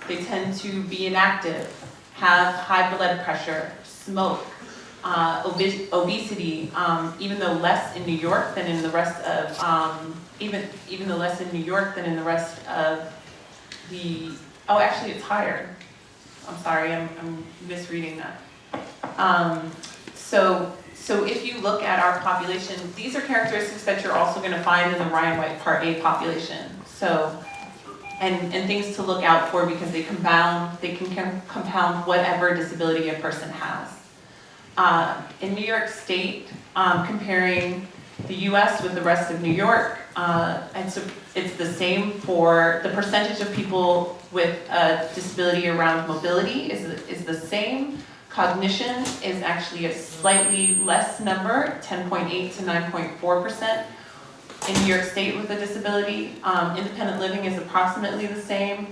[SPEAKER 10] They tend to be inactive, have high blood pressure, smoke, obesity, even though less in New York than in the rest of, even though less in New York than in the rest of the, oh, actually it's higher. I'm sorry, I'm misreading that. So if you look at our population, these are characteristics that you're also going to find in the Ryan White Part A population. So, and things to look out for because they can compound whatever disability a person has. In New York State, comparing the US with the rest of New York, it's the same for the percentage of people with a disability around mobility is the same. Cognition is actually a slightly less number, 10.8 to 9.4% in New York State with a disability. Independent living is approximately the same.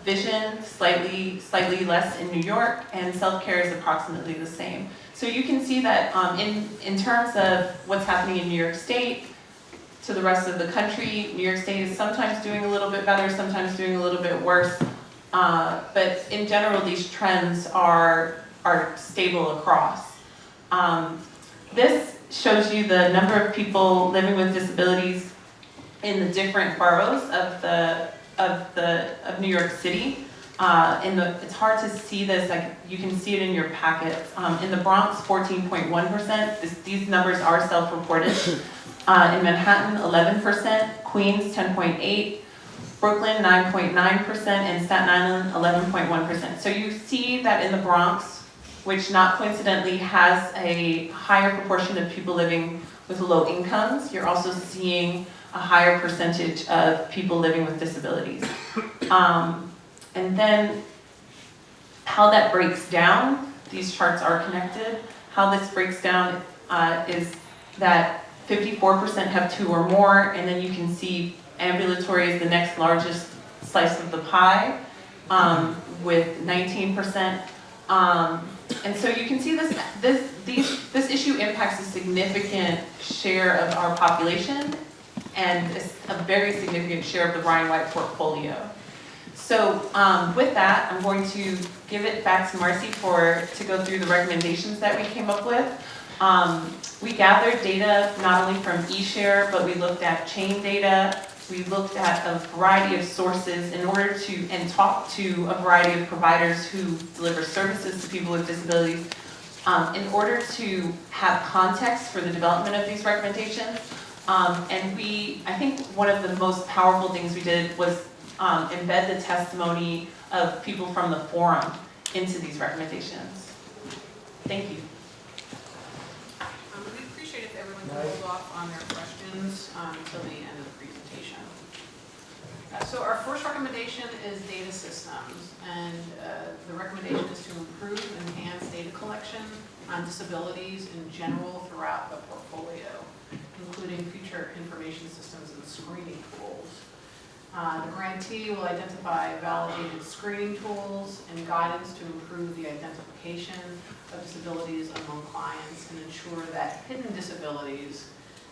[SPEAKER 10] Vision, slightly less in New York, and self-care is approximately the same. So you can see that in terms of what's happening in New York State to the rest of the country, New York State is sometimes doing a little bit better, sometimes doing a little bit worse. But in general, these trends are stable across. This shows you the number of people living with disabilities in the different boroughs of New York City. It's hard to see this, like you can see it in your packets. In the Bronx, 14.1%. These numbers are self-reported. In Manhattan, 11%. Queens, 10.8%. Brooklyn, 9.9%, and Staten Island, 11.1%. So you see that in the Bronx, which not coincidentally has a higher proportion of people living with low incomes, you're also seeing a higher percentage of people living with disabilities. And then how that breaks down, these charts are connected. How this breaks down is that 54% have 2 or more, and then you can see ambulatory is the next largest slice of the pie with 19%. And so you can see this issue impacts a significant share of our population and a very significant share of the Ryan White portfolio. So with that, I'm going to give it back to Marcy to go through the recommendations that we came up with. We gathered data not only from eShare, but we looked at chain data. We looked at a variety of sources and talked to a variety of providers who deliver services to people with disabilities in order to have context for the development of these recommendations. And I think one of the most powerful things we did was embed the testimony of people from the forum into these recommendations. Thank you.
[SPEAKER 5] We appreciate if everyone can hold off on their questions until the end of the presentation. So our first recommendation is data systems, and the recommendation is to improve and enhance data collection on disabilities in general throughout the portfolio, including future information systems and screening tools. The grantee will identify validated screening tools and guidance to improve the identification of disabilities among clients and ensure that hidden disabilities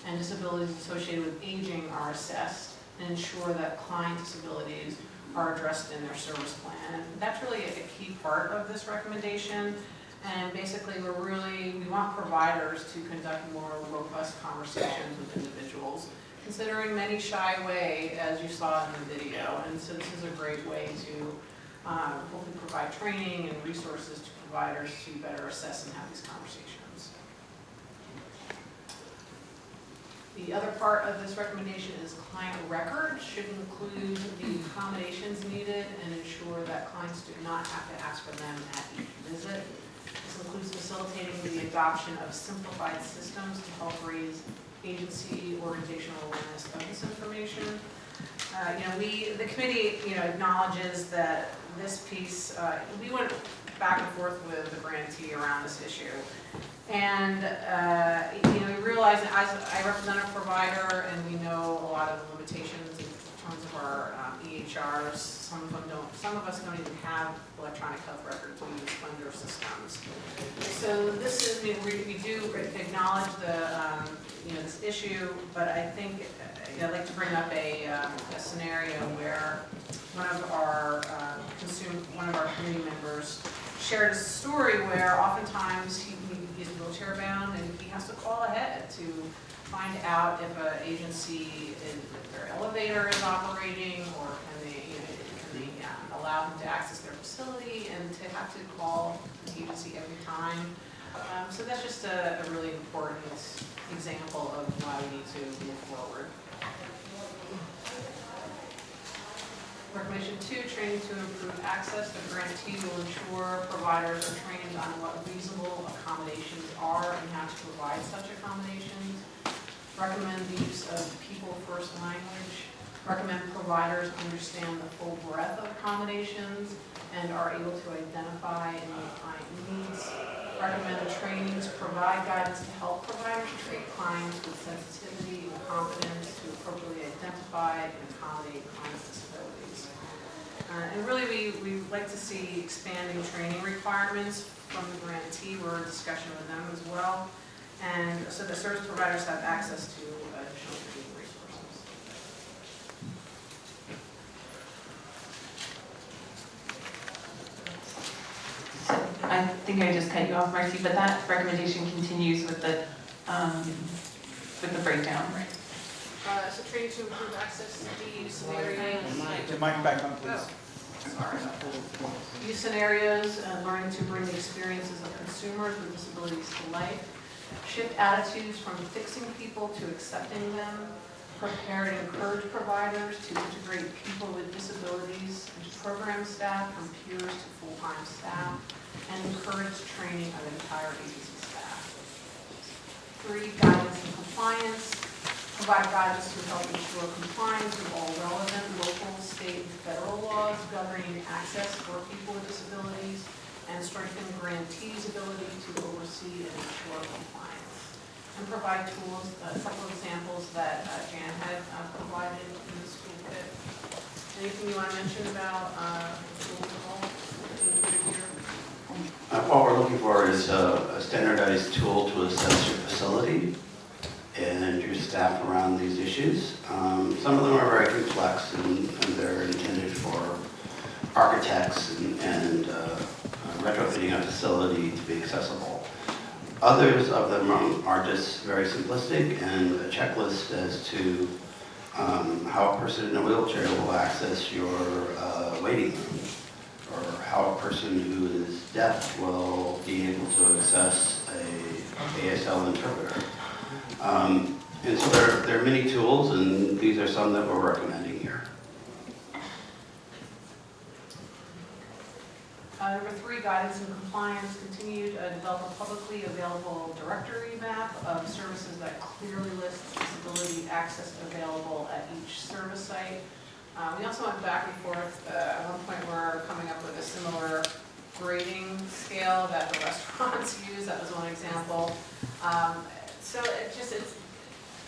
[SPEAKER 5] and disabilities associated with aging are assessed and ensure that client disabilities are addressed in their service plan. And that's really a key part of this recommendation. And basically, we want providers to conduct more robust conversations with individuals, considering many shy away, as you saw in the video. And so this is a great way to hopefully provide training and resources to providers to better assess and have these conversations. The other part of this recommendation is client records should include the accommodations needed and ensure that clients do not have to ask for them at each visit. This includes facilitating the adoption of simplified systems to help raise agency organizational awareness of this information. The committee, acknowledges that this piece, we went back and forth with the grantee around this issue. And, we realize that as I represent a provider and we know a lot of the limitations in terms of our EHRs, some of us don't even have electronic health records, we use vendor systems. So this is, we do acknowledge this issue, but I think, I'd like to bring up a scenario where one of our community members shared a story where oftentimes he's wheelchair bound and he has to call ahead to find out if an agency, if their elevator is operating or can they allow him to access their facility, and to
[SPEAKER 14] have to call the agency every time. So that's just a really important example of why we need to move forward. Recommendation 2, training to improve access. The grantee will ensure providers are trained on what reasonable accommodations are and how to provide such accommodations. Recommend the use of people first language. Recommend providers understand the full breadth of accommodations and are able to identify and meet client needs. Recommend the training to provide guidance to help providers treat clients with sensitivity and confidence to appropriately identify and accommodate clients' disabilities. And really, we like to see expanding training requirements from the grantee. We're in discussion with them as well. And so the service providers have access to additional training resources.
[SPEAKER 10] I think I just cut you off, Marcy, but that recommendation continues with the breakdown.
[SPEAKER 14] Right. So training to improve access to use scenarios.
[SPEAKER 23] The mic back on, please.
[SPEAKER 14] Sorry about that. Use scenarios and learning to bring the experiences of consumers with disabilities to life. Shift attitudes from fixing people to accepting them. Prepare and encourage providers to integrate people with disabilities into program staff from peers to full-time staff. And encourage training of entire agency staff. 3, guidance and compliance. Provide guidance to help ensure compliance with all relevant local, state, and federal laws governing access for people with disabilities, and strengthen grantees' ability to oversee and ensure compliance. And provide tools, a couple of examples that Jan had provided in the school kit. Anything you want to mention about tools at all included here?
[SPEAKER 11] What we're looking for is a standardized tool to assess your facility and your staff around these issues. Some of them are very complex and they're intended for architects and retrofitting a facility to be accessible. Others of them are just very simplistic and a checklist as to how a person in a wheelchair will access your waiting room, or how a person who is deaf will be able to access a ASL interpreter. And so there are many tools, and these are some that we're recommending here.
[SPEAKER 14] Number 3, guidance and compliance. Continue to develop a publicly available directory map of services that clearly lists disability access available at each service site. We also went back and forth. At one point, we're coming up with a similar grading scale that the restaurants use. That was one example. So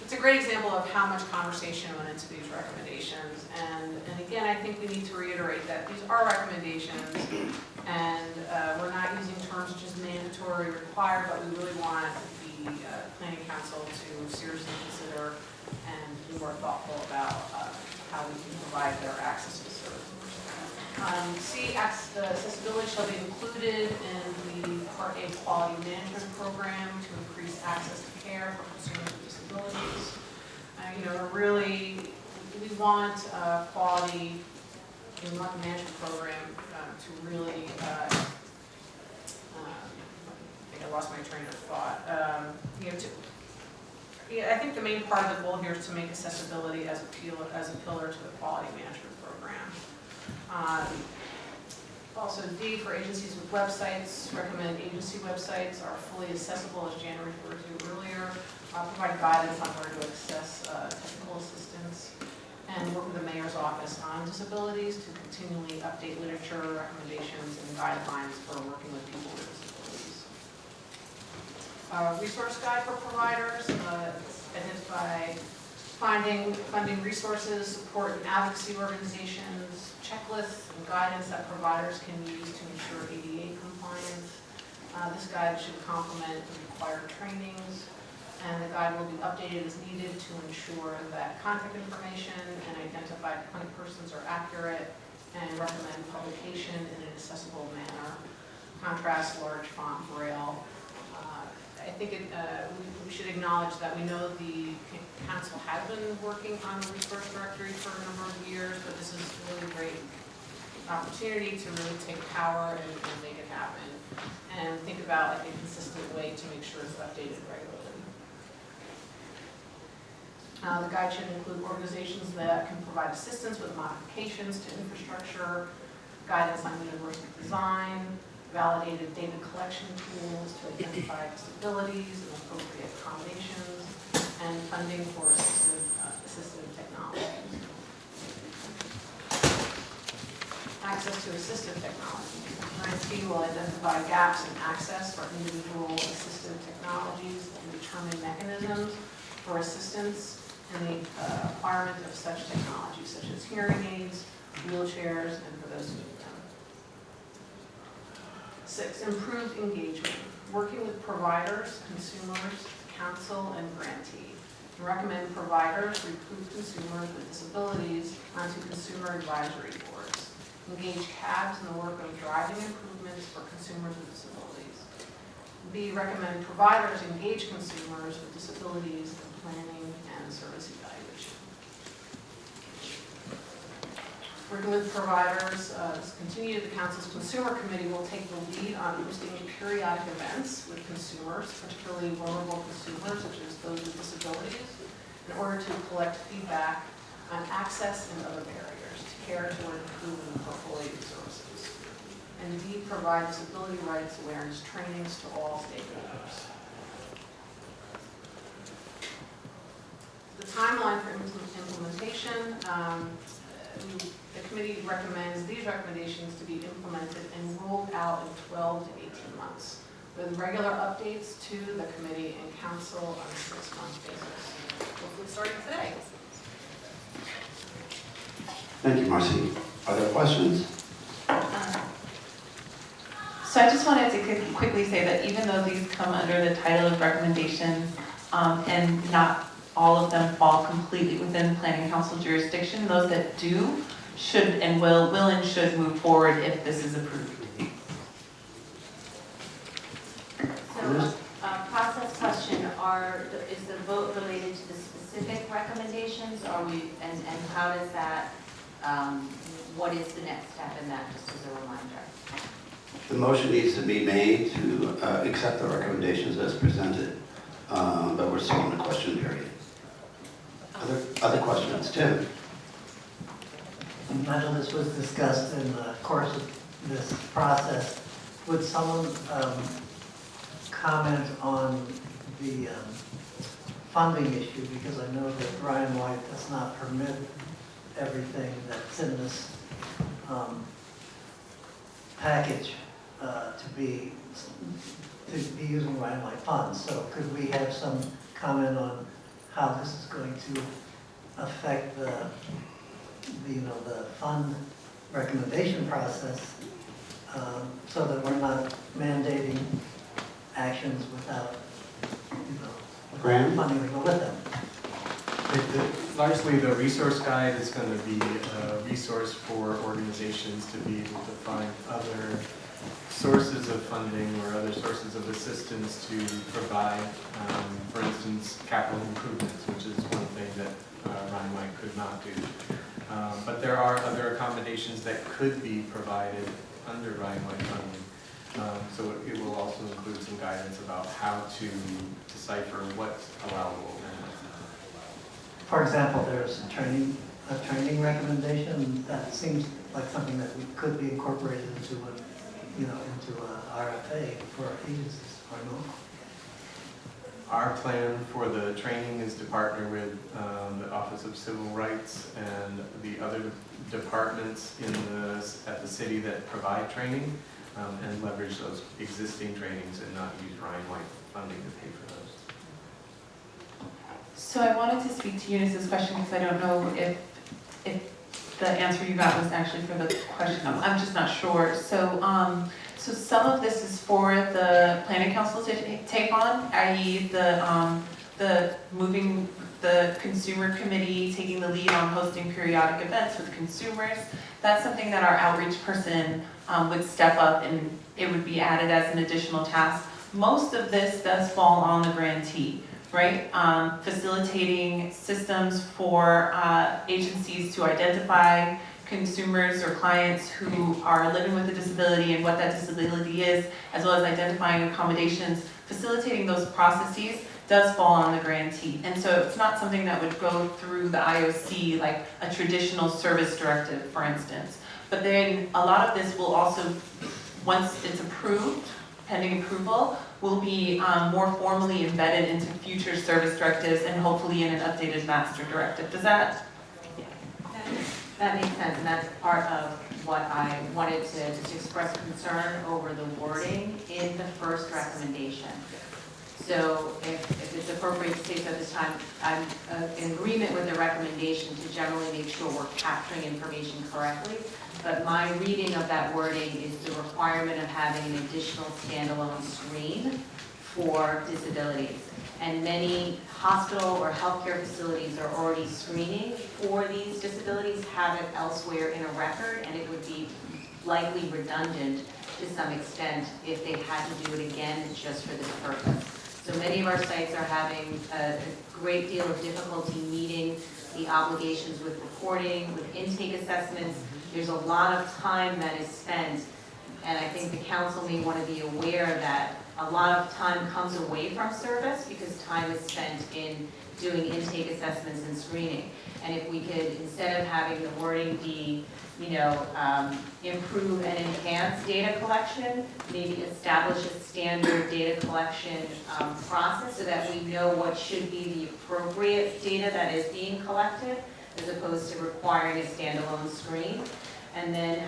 [SPEAKER 14] it's a great example of how much conversation went into these recommendations. And again, I think we need to reiterate that these are recommendations, and we're not using terms such as mandatory, required, but we really want the Planning Council to seriously consider and be more thoughtful about how we can provide better access to services. C, accessibility shall be included in the Part A quality management program to increase access to care for consumers with disabilities. We want quality, we want the management program to really, I think I lost my train of thought. I think the main part of the goal here is to make accessibility as a pillar to the quality management program. Also D, for agencies with websites, recommend agency websites are fully accessible, as Jan referred to earlier. Provide guidance on where to access technical assistance, and work with the mayor's office on disabilities to continually update literature, recommendations, and guidelines for working with people with disabilities. Resource guide for providers, identify funding resources, support and advocacy organizations, checklists and guidance that providers can use to ensure ADA compliance. This guide should complement the required trainings, and the guide will be updated as needed to ensure that contact information and identified point persons are accurate, and recommend publication in an accessible manner. Contrast large font braille. I think we should acknowledge that we know the council has been working on the resource directory for a number of years, but this is really great opportunity to really take power and make it happen, and think about like a consistent way to make sure it's updated regularly. The guide should include organizations that can provide assistance with modifications to infrastructure, guidance on universal design, validated data collection tools to identify disabilities and appropriate accommodations, and funding for assistive technologies. Access to assistive technologies. Grantee will identify gaps in access for individual assistive technologies and determine mechanisms for assistance in the acquirement of such technologies, such as hearing aids, wheelchairs, and for those who need them. 6, improved engagement. Working with providers, consumers, council, and grantee. We recommend providers recruit consumers with disabilities onto consumer advisory boards. Engage CABs in the work of driving improvements for consumers with disabilities. B, recommend providers engage consumers with disabilities in planning and service evaluation. Working with providers, continue, the Council's Consumer Committee will take the lead on hosting periodic events with consumers, particularly vulnerable consumers such as those with disabilities, in order to collect feedback on access and other barriers to care toward improving the portfolio of services. And D, provide disability rights awareness trainings to all stakeholders. The timeline for implementation, the committee recommends these recommendations to be implemented and rolled out in 12 to 18 months, with regular updates to the committee and council on a 6-month basis. Hopefully starting today.
[SPEAKER 11] Thank you, Marcy. Are there questions?
[SPEAKER 10] So I just wanted to quickly say that even though these come under the title of recommendations, and not all of them fall completely within planning council jurisdiction, those that do should and will and should move forward if this is approved.
[SPEAKER 13] So, process question, is the vote related to the specific recommendations, and how does that, what is the next step in that, just as a reminder?
[SPEAKER 11] The motion needs to be made to accept the recommendations as presented, but we're still in the question period. Other questions? Tim?
[SPEAKER 15] I know this was discussed in the course of this process. Would someone comment on the funding issue? Because I know that Ryan White does not permit everything that's in this package to be using Ryan White funds. So could we have some comment on how this is going to affect the fund recommendation process, so that we're not mandating actions without, funding to go with them?
[SPEAKER 6] Largely, the resource guide is going to be a resource for organizations to be able to find other sources of funding or other sources of assistance to provide, for instance, capital improvements, which is one thing that Ryan White could not do. But there are other accommodations that could be provided under Ryan White funding. So it will also include some guidance about how to decipher what's allowable and what's not.
[SPEAKER 15] For example, there's a training recommendation that seems like something that could be incorporated into a RFA for agencies or no?
[SPEAKER 6] Our plan for the training is to partner with the Office of Civil Rights and the other departments at the city that provide training, and leverage those existing trainings and not use Ryan White funding to pay for those.
[SPEAKER 10] So I wanted to speak to Eunice's question because I don't know if the answer you got was actually for the question. I'm just not sure. So so some of this is for the planning council to take on, i.e. the moving the consumer committee, taking the lead on hosting periodic events with consumers. That's something that our outreach person would step up, and it would be added as an additional task. Most of this does fall on the grantee, right? Facilitating systems for agencies to identify consumers or clients who are living with a disability and what that disability is, as well as identifying accommodations, facilitating those processes does fall on the grantee. And so it's not something that would go through the IOC like a traditional service directive, for instance. But then a lot of this will also, once it's approved, pending approval, will be more formally embedded into future service directives and hopefully in an updated master directive. Does that?
[SPEAKER 13] That makes sense, and that's part of what I wanted to just express concern over the wording in the first recommendation. So if it's appropriate to say so at this time, I'm in agreement with the recommendation to generally make sure we're capturing information correctly. But my reading of that wording is the requirement of having an additional standalone screen for disabilities. And many hospital or healthcare facilities are already screening for these disabilities, have it elsewhere in a record, and it would be likely redundant to some extent if they had to do it again just for this purpose. So many of our sites are having a great deal of difficulty meeting the obligations with reporting, with intake assessments. There's a lot of time that is spent, and I think the council may want to be aware that a lot of time comes away from service because time is spent in doing intake assessments and screening. And if we could, instead of having the wording be, improve and enhance data collection, maybe establish a standard data collection process so that we know what should be the appropriate data that is being collected, as opposed to requiring a standalone screen. And then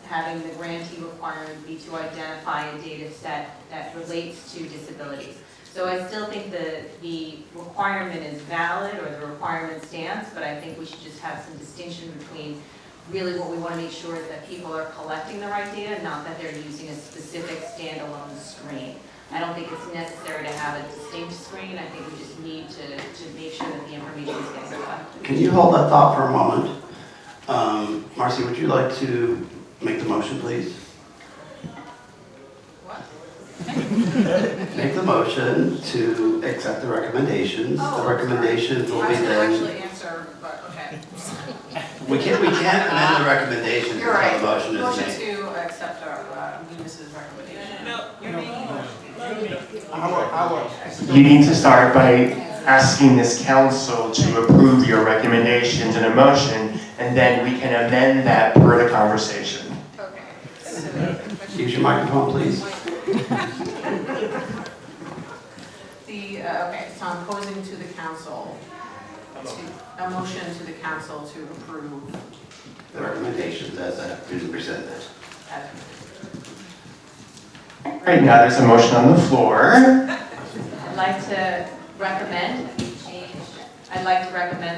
[SPEAKER 13] having the grantee requirement be to identify a data set that relates to disabilities. So I still think the requirement is valid, or the requirement stands, but I think we should just have some distinction between really what we want to make sure is that people are collecting the right data, not that they're using a specific standalone screen. I don't think it's necessary to have a distinct screen. I think we just need to make sure that the information is getting collected.
[SPEAKER 11] Can you hold that thought for a moment? Marcy, would you like to make the motion, please? Make the motion to accept the recommendations. The recommendations will be
[SPEAKER 5] I was
[SPEAKER 11] then.
[SPEAKER 5] gonna actually answer, but okay.
[SPEAKER 11] We can't amend the recommendations
[SPEAKER 5] You're
[SPEAKER 11] until
[SPEAKER 5] right.
[SPEAKER 11] the motion is
[SPEAKER 5] Motion
[SPEAKER 11] made.
[SPEAKER 5] to accept our Venus's recommendation.
[SPEAKER 13] No, you're making
[SPEAKER 22] You need to start by asking this council to approve your recommendations in a motion, and then we can amend that per the conversation.
[SPEAKER 11] Use your microphone, please.
[SPEAKER 5] Okay, so I'm posing to the council, a motion to the council to approve.
[SPEAKER 11] The recommendations as presented.
[SPEAKER 22] Right now, there's a motion on the floor.
[SPEAKER 13] I'd like to recommend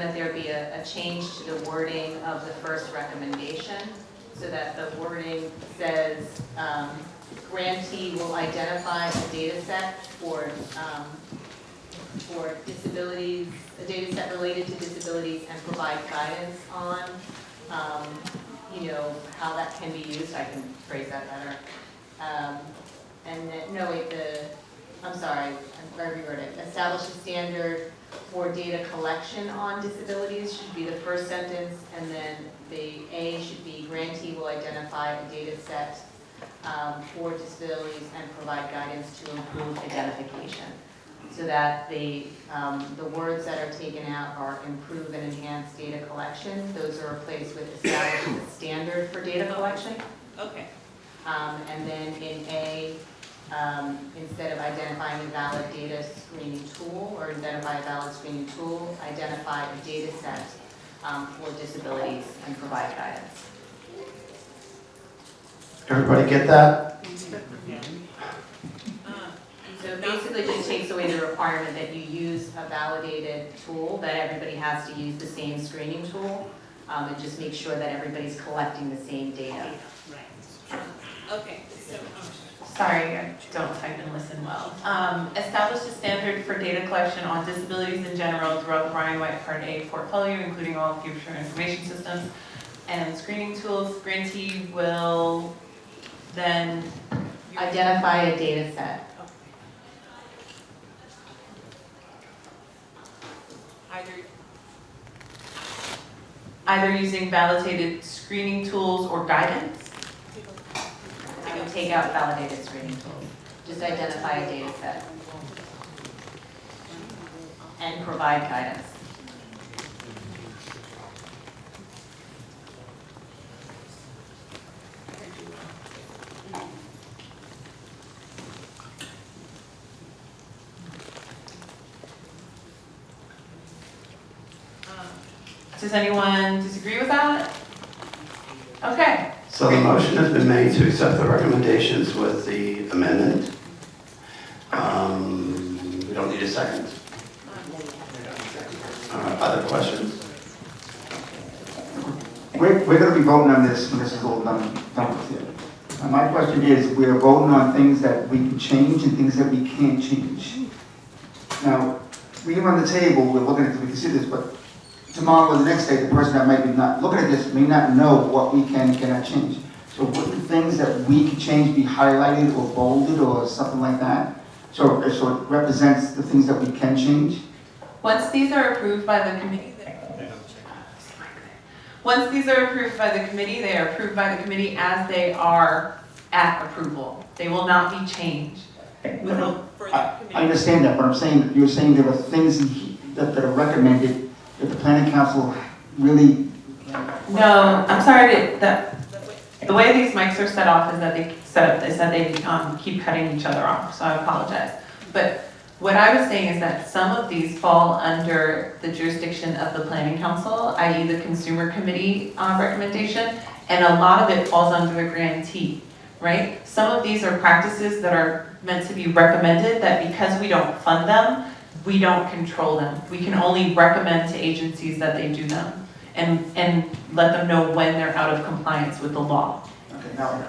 [SPEAKER 13] that there be a change to the wording of the first recommendation, so that the wording says, grantee will identify a data set for disabilities, a data set related to disabilities, and provide guidance on, how that can be used. I can phrase that better. And then, I rewrote it. Establish a standard for data collection on disabilities should be the first sentence, and then the A should be grantee will identify a data set for disabilities and provide guidance to improve identification. So that the words that are taken out are improve and enhance data collection. Those are replaced with establish a standard for data collection. Okay. And then in A, instead of identifying a valid data screening tool or identify a valid screening tool, identify a data set for disabilities and provide guidance.
[SPEAKER 11] Everybody get that?
[SPEAKER 13] So basically just takes away the requirement that you use a validated tool, that everybody has to use the same screening tool, and just make sure that everybody's collecting the same data.
[SPEAKER 10] Okay, so, sorry, I don't type and listen well. Establish a standard for data collection on disabilities in general throughout the Brian White Part A portfolio, including all future information systems and screening tools. Grantee will then
[SPEAKER 13] identify a data set.
[SPEAKER 10] either using validated screening tools or guidance.
[SPEAKER 13] I would take out validated screening tools. Just identify a data set and provide guidance.
[SPEAKER 10] Does anyone disagree with that? Okay.
[SPEAKER 11] So the motion has been made to accept the recommendations with the amendment. We don't need a second. Other questions?
[SPEAKER 16] We're going to be voting on this when this is all done with it. My question is, we're voting on things that we can change and things that we can't change. Now, we are on the table, we're looking at, we can see this, but tomorrow or the next day, the person that might be not looking at this may not know what we can and cannot change. So would the things that we can change be highlighted or bolded or something like that? So it represents the things that we can change?
[SPEAKER 10] Once these are approved by the committee, they are approved by the committee as they are at approval. They will not be changed.
[SPEAKER 16] I understand that, but I'm saying, you're saying there are things that are recommended that the planning council really...
[SPEAKER 10] No, I'm sorry, the way these mics are set off is that they keep cutting each other off, so I apologize. But what I was saying is that some of these fall under the jurisdiction of the planning council, i.e. the consumer committee recommendation, and a lot of it falls under the grantee, right? Some of these are practices that are meant to be recommended that because we don't fund them, we don't control them. We can only recommend to agencies that they do them and let them know when they're out of compliance with the law.
[SPEAKER 16] Okay, now...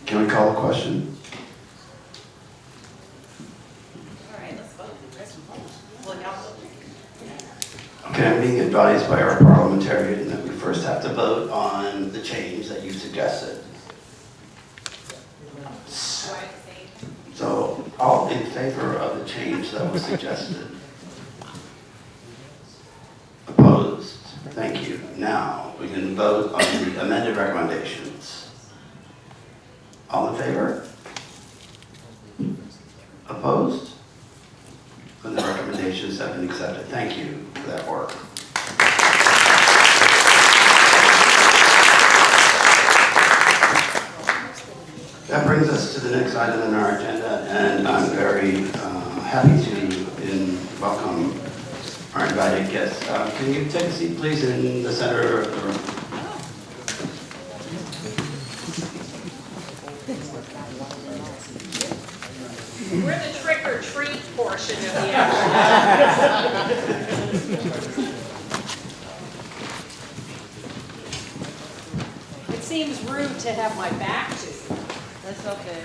[SPEAKER 11] Can we call a question? Okay, I'm being advised by our parliamentarian that we first have to vote on the change that you suggested. So, all in favor of the change that was suggested? Opposed? Thank you. Now, we can vote on the amended recommendations. All in favor? Opposed? And the recommendations have been accepted. Thank you for that work. That brings us to the next item on our agenda, and I'm very happy to welcome our invited guests. Can you take a seat, please, in the center of the room?
[SPEAKER 5] We're the trick or treat portion of the afternoon. It seems rude to have my back to you. That's okay.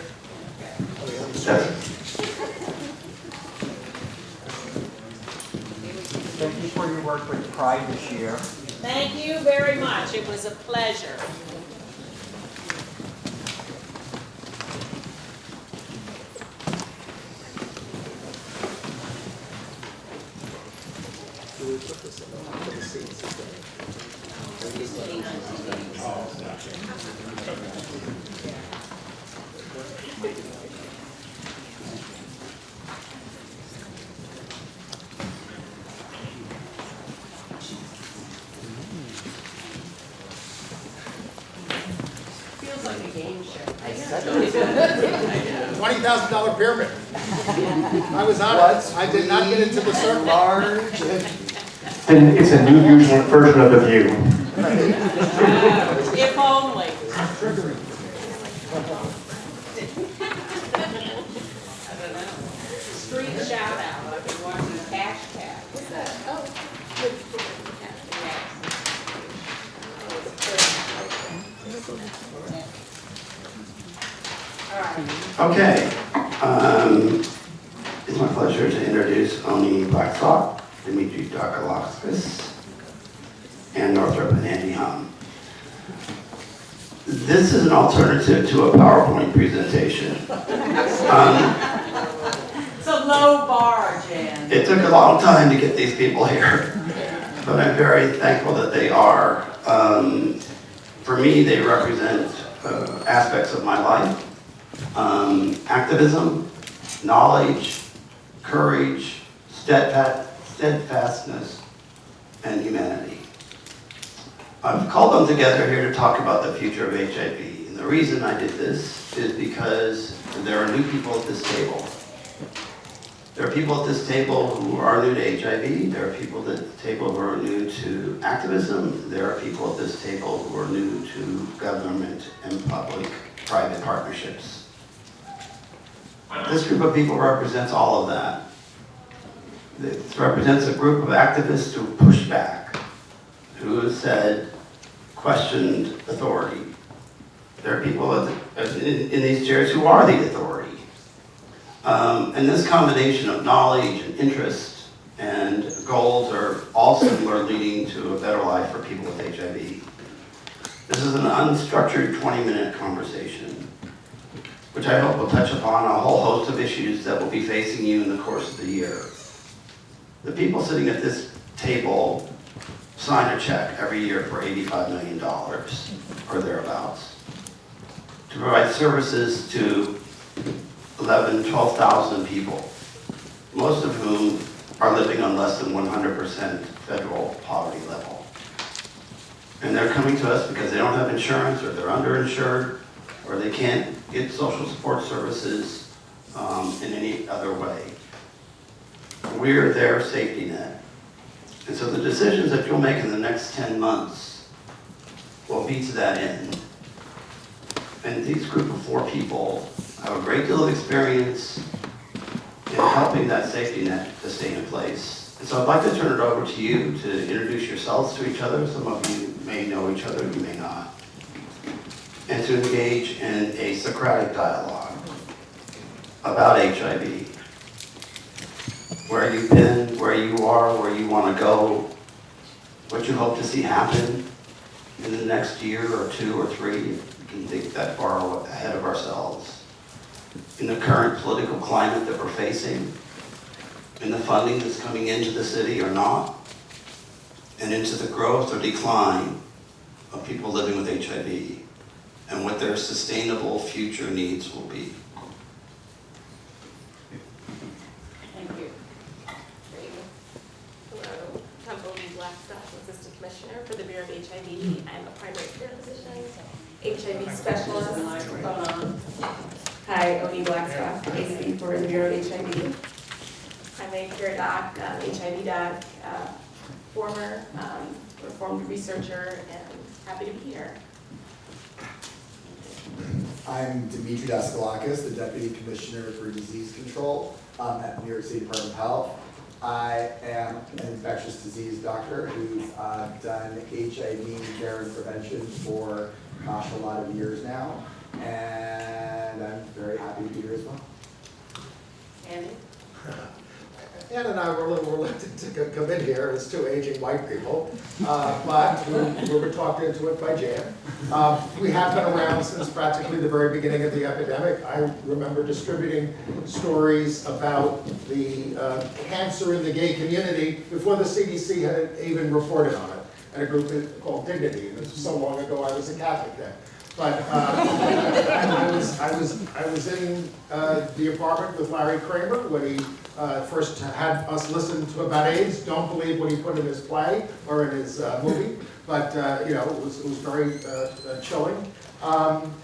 [SPEAKER 12] Thank you for your work with Pride this year.
[SPEAKER 5] Thank you very much. It was a pleasure. Feels like a game show.
[SPEAKER 17] $20,000 pyramid. I was on it. I did not get into the circle.
[SPEAKER 22] Large. It's a new version of The View.
[SPEAKER 5] If only. Street shout out. I've been watching hashtag. What's that? Oh.
[SPEAKER 11] Okay. It's my pleasure to introduce Oni Blackstock, Dimitri Dakalakis, and Northrop and Andy Hum. This is an alternative to a PowerPoint presentation.
[SPEAKER 5] It's a low bar, Jan.
[SPEAKER 11] It took a long time to get these people here. but I'm very thankful that they are. For me, they represent aspects of my life. Activism, knowledge, courage, steadfastness, and humanity. I've called them together here to talk about the future of HIV. And the reason I did this is because there are new people at this table. There are people at this table who are new to HIV. There are people at the table who are new to activism. There are people at this table who are new to government and public-private partnerships. This group of people represents all of that. This represents a group of activists who push back, who have said, questioned authority. There are people in these chairs who are the authority. And this combination of knowledge and interest and goals are all similar, leading to a better life for people with HIV. This is an unstructured 20-minute conversation, which I hope will touch upon a whole host of issues that will be facing you in the course of the year. The people sitting at this table sign a check every year for $85 million, or thereabouts, to provide services to 11,000, 12,000 people, most of whom are living on less than 100% federal poverty level. And they're coming to us because they don't have insurance, or they're underinsured, or they can't get social support services in any other way. We're their safety net. And so the decisions that you'll make in the next 10 months will be to that end. And these group of 4 people have a great deal of experience in helping that safety net to stay in place. And so I'd like to turn it over to you to introduce yourselves to each other. Some of you may know each other, you may not. And to engage in a Socratic dialogue about HIV. Where you've been, where you are, where you want to go, what you hope to see happen in the next year or 2 or 3, if we can think that far ahead of ourselves. In the current political climate that we're facing, in the funding that's coming into the city or not, and into the growth or decline of people living with HIV, and what their sustainable future needs will be.
[SPEAKER 3] Thank you. Hello, I'm Odie Blackstock, Assistant Commissioner for the Bureau of HIV. I'm a primary care physician, HIV specialist. Hi, Odie Blackstock, AC for the Bureau of HIV. Primary care doc, HIV doc, former reformed researcher, and happy to be here.
[SPEAKER 8] I'm Dimitri Daskalakis, the Deputy Commissioner for Disease Control at the New York City Department of Health. I am an infectious disease doctor who's done HIV care and prevention for, gosh, a lot of years now, and I'm very happy to be here as well.
[SPEAKER 3] Andy?
[SPEAKER 17] Ann and I were a little reluctant to come in here as 2 aging white people, but we were talked into it by Jan. We have been around since practically the very beginning of the epidemic. I remember distributing stories about the cancer in the gay community before the CDC had even reported on it, at a group called Dignity. And this was so long ago, I was a Catholic then. But I was in the apartment with Larry Kramer when he first had us listen to about AIDS. Don't believe what he put in his play or in his movie, but you know, it was very chilling.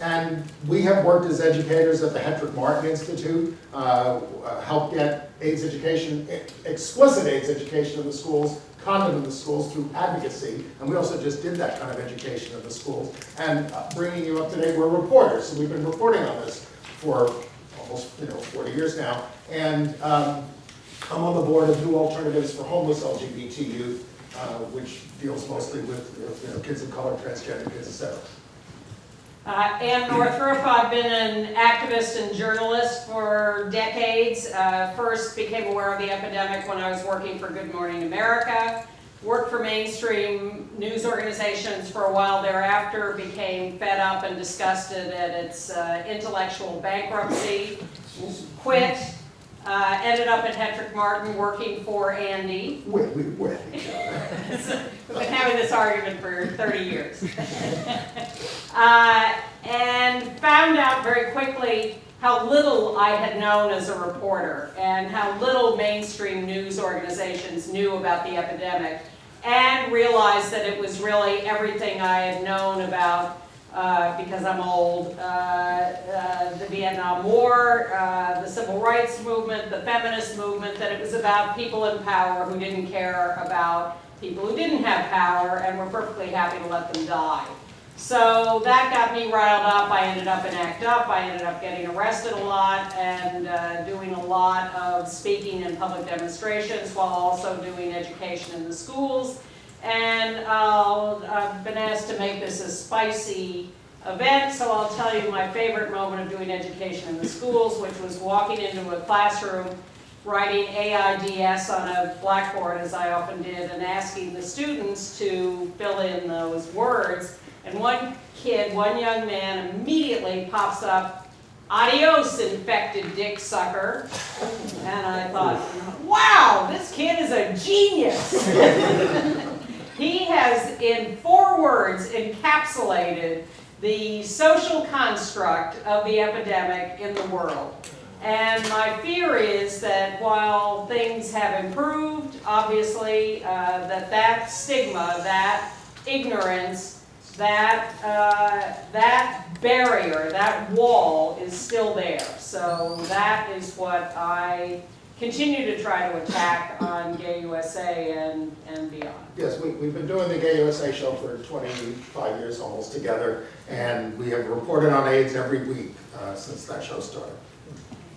[SPEAKER 17] And we have worked as educators at the Hedrick Martin Institute, helped get AIDS education, explicit AIDS education in the schools, condom in the schools through advocacy, and we also just did that kind of education in the schools. And bringing you up to date, we're reporters, so we've been reporting on this for almost 40 years now. And I'm on the board of New Alternatives for Homeless LGBT Youth, which deals mostly with kids of color, transgender kids, etc.
[SPEAKER 18] Ann Northrup. I've been an activist and journalist for decades. First became aware of the epidemic when I was working for Good Morning America. Worked for mainstream news organizations for a while thereafter, became fed up and disgusted at its intellectual bankruptcy, quit, Ended up at Hetrick Martin working for Andy.
[SPEAKER 17] With each other.
[SPEAKER 18] We've been having this argument for 30 years. And found out very quickly how little I had known as a reporter and how little mainstream news organizations knew about the epidemic, and realized that it was really everything I had known about, because I'm old, the Vietnam War, the Civil Rights Movement, the feminist movement, that it was about people in power who didn't care about people who didn't have power and were perfectly happy to let them die. So that got me riled up. I ended up in ACT UP. I ended up getting arrested a lot and doing a lot of speaking in public demonstrations while also doing education in the schools. And I've been asked to make this a spicy event, so I'll tell you my favorite moment of doing education in the schools, which was walking into a classroom, writing AIDS on a blackboard, as I often did, and asking the students to fill in those words. And one kid, one young man, immediately pops up, "Adios, infected dick sucker." And I thought, wow, this kid is a genius. He has, in 4 words, encapsulated the social construct of the epidemic in the world. And my fear is that while things have improved, obviously, that stigma, that ignorance, that barrier, that wall is still there. So that is what I continue to try to attack on Gay USA and beyond.
[SPEAKER 17] Yes, we've been doing the Gay USA show for 25 years almost together, and we have reported on AIDS every week since that show started.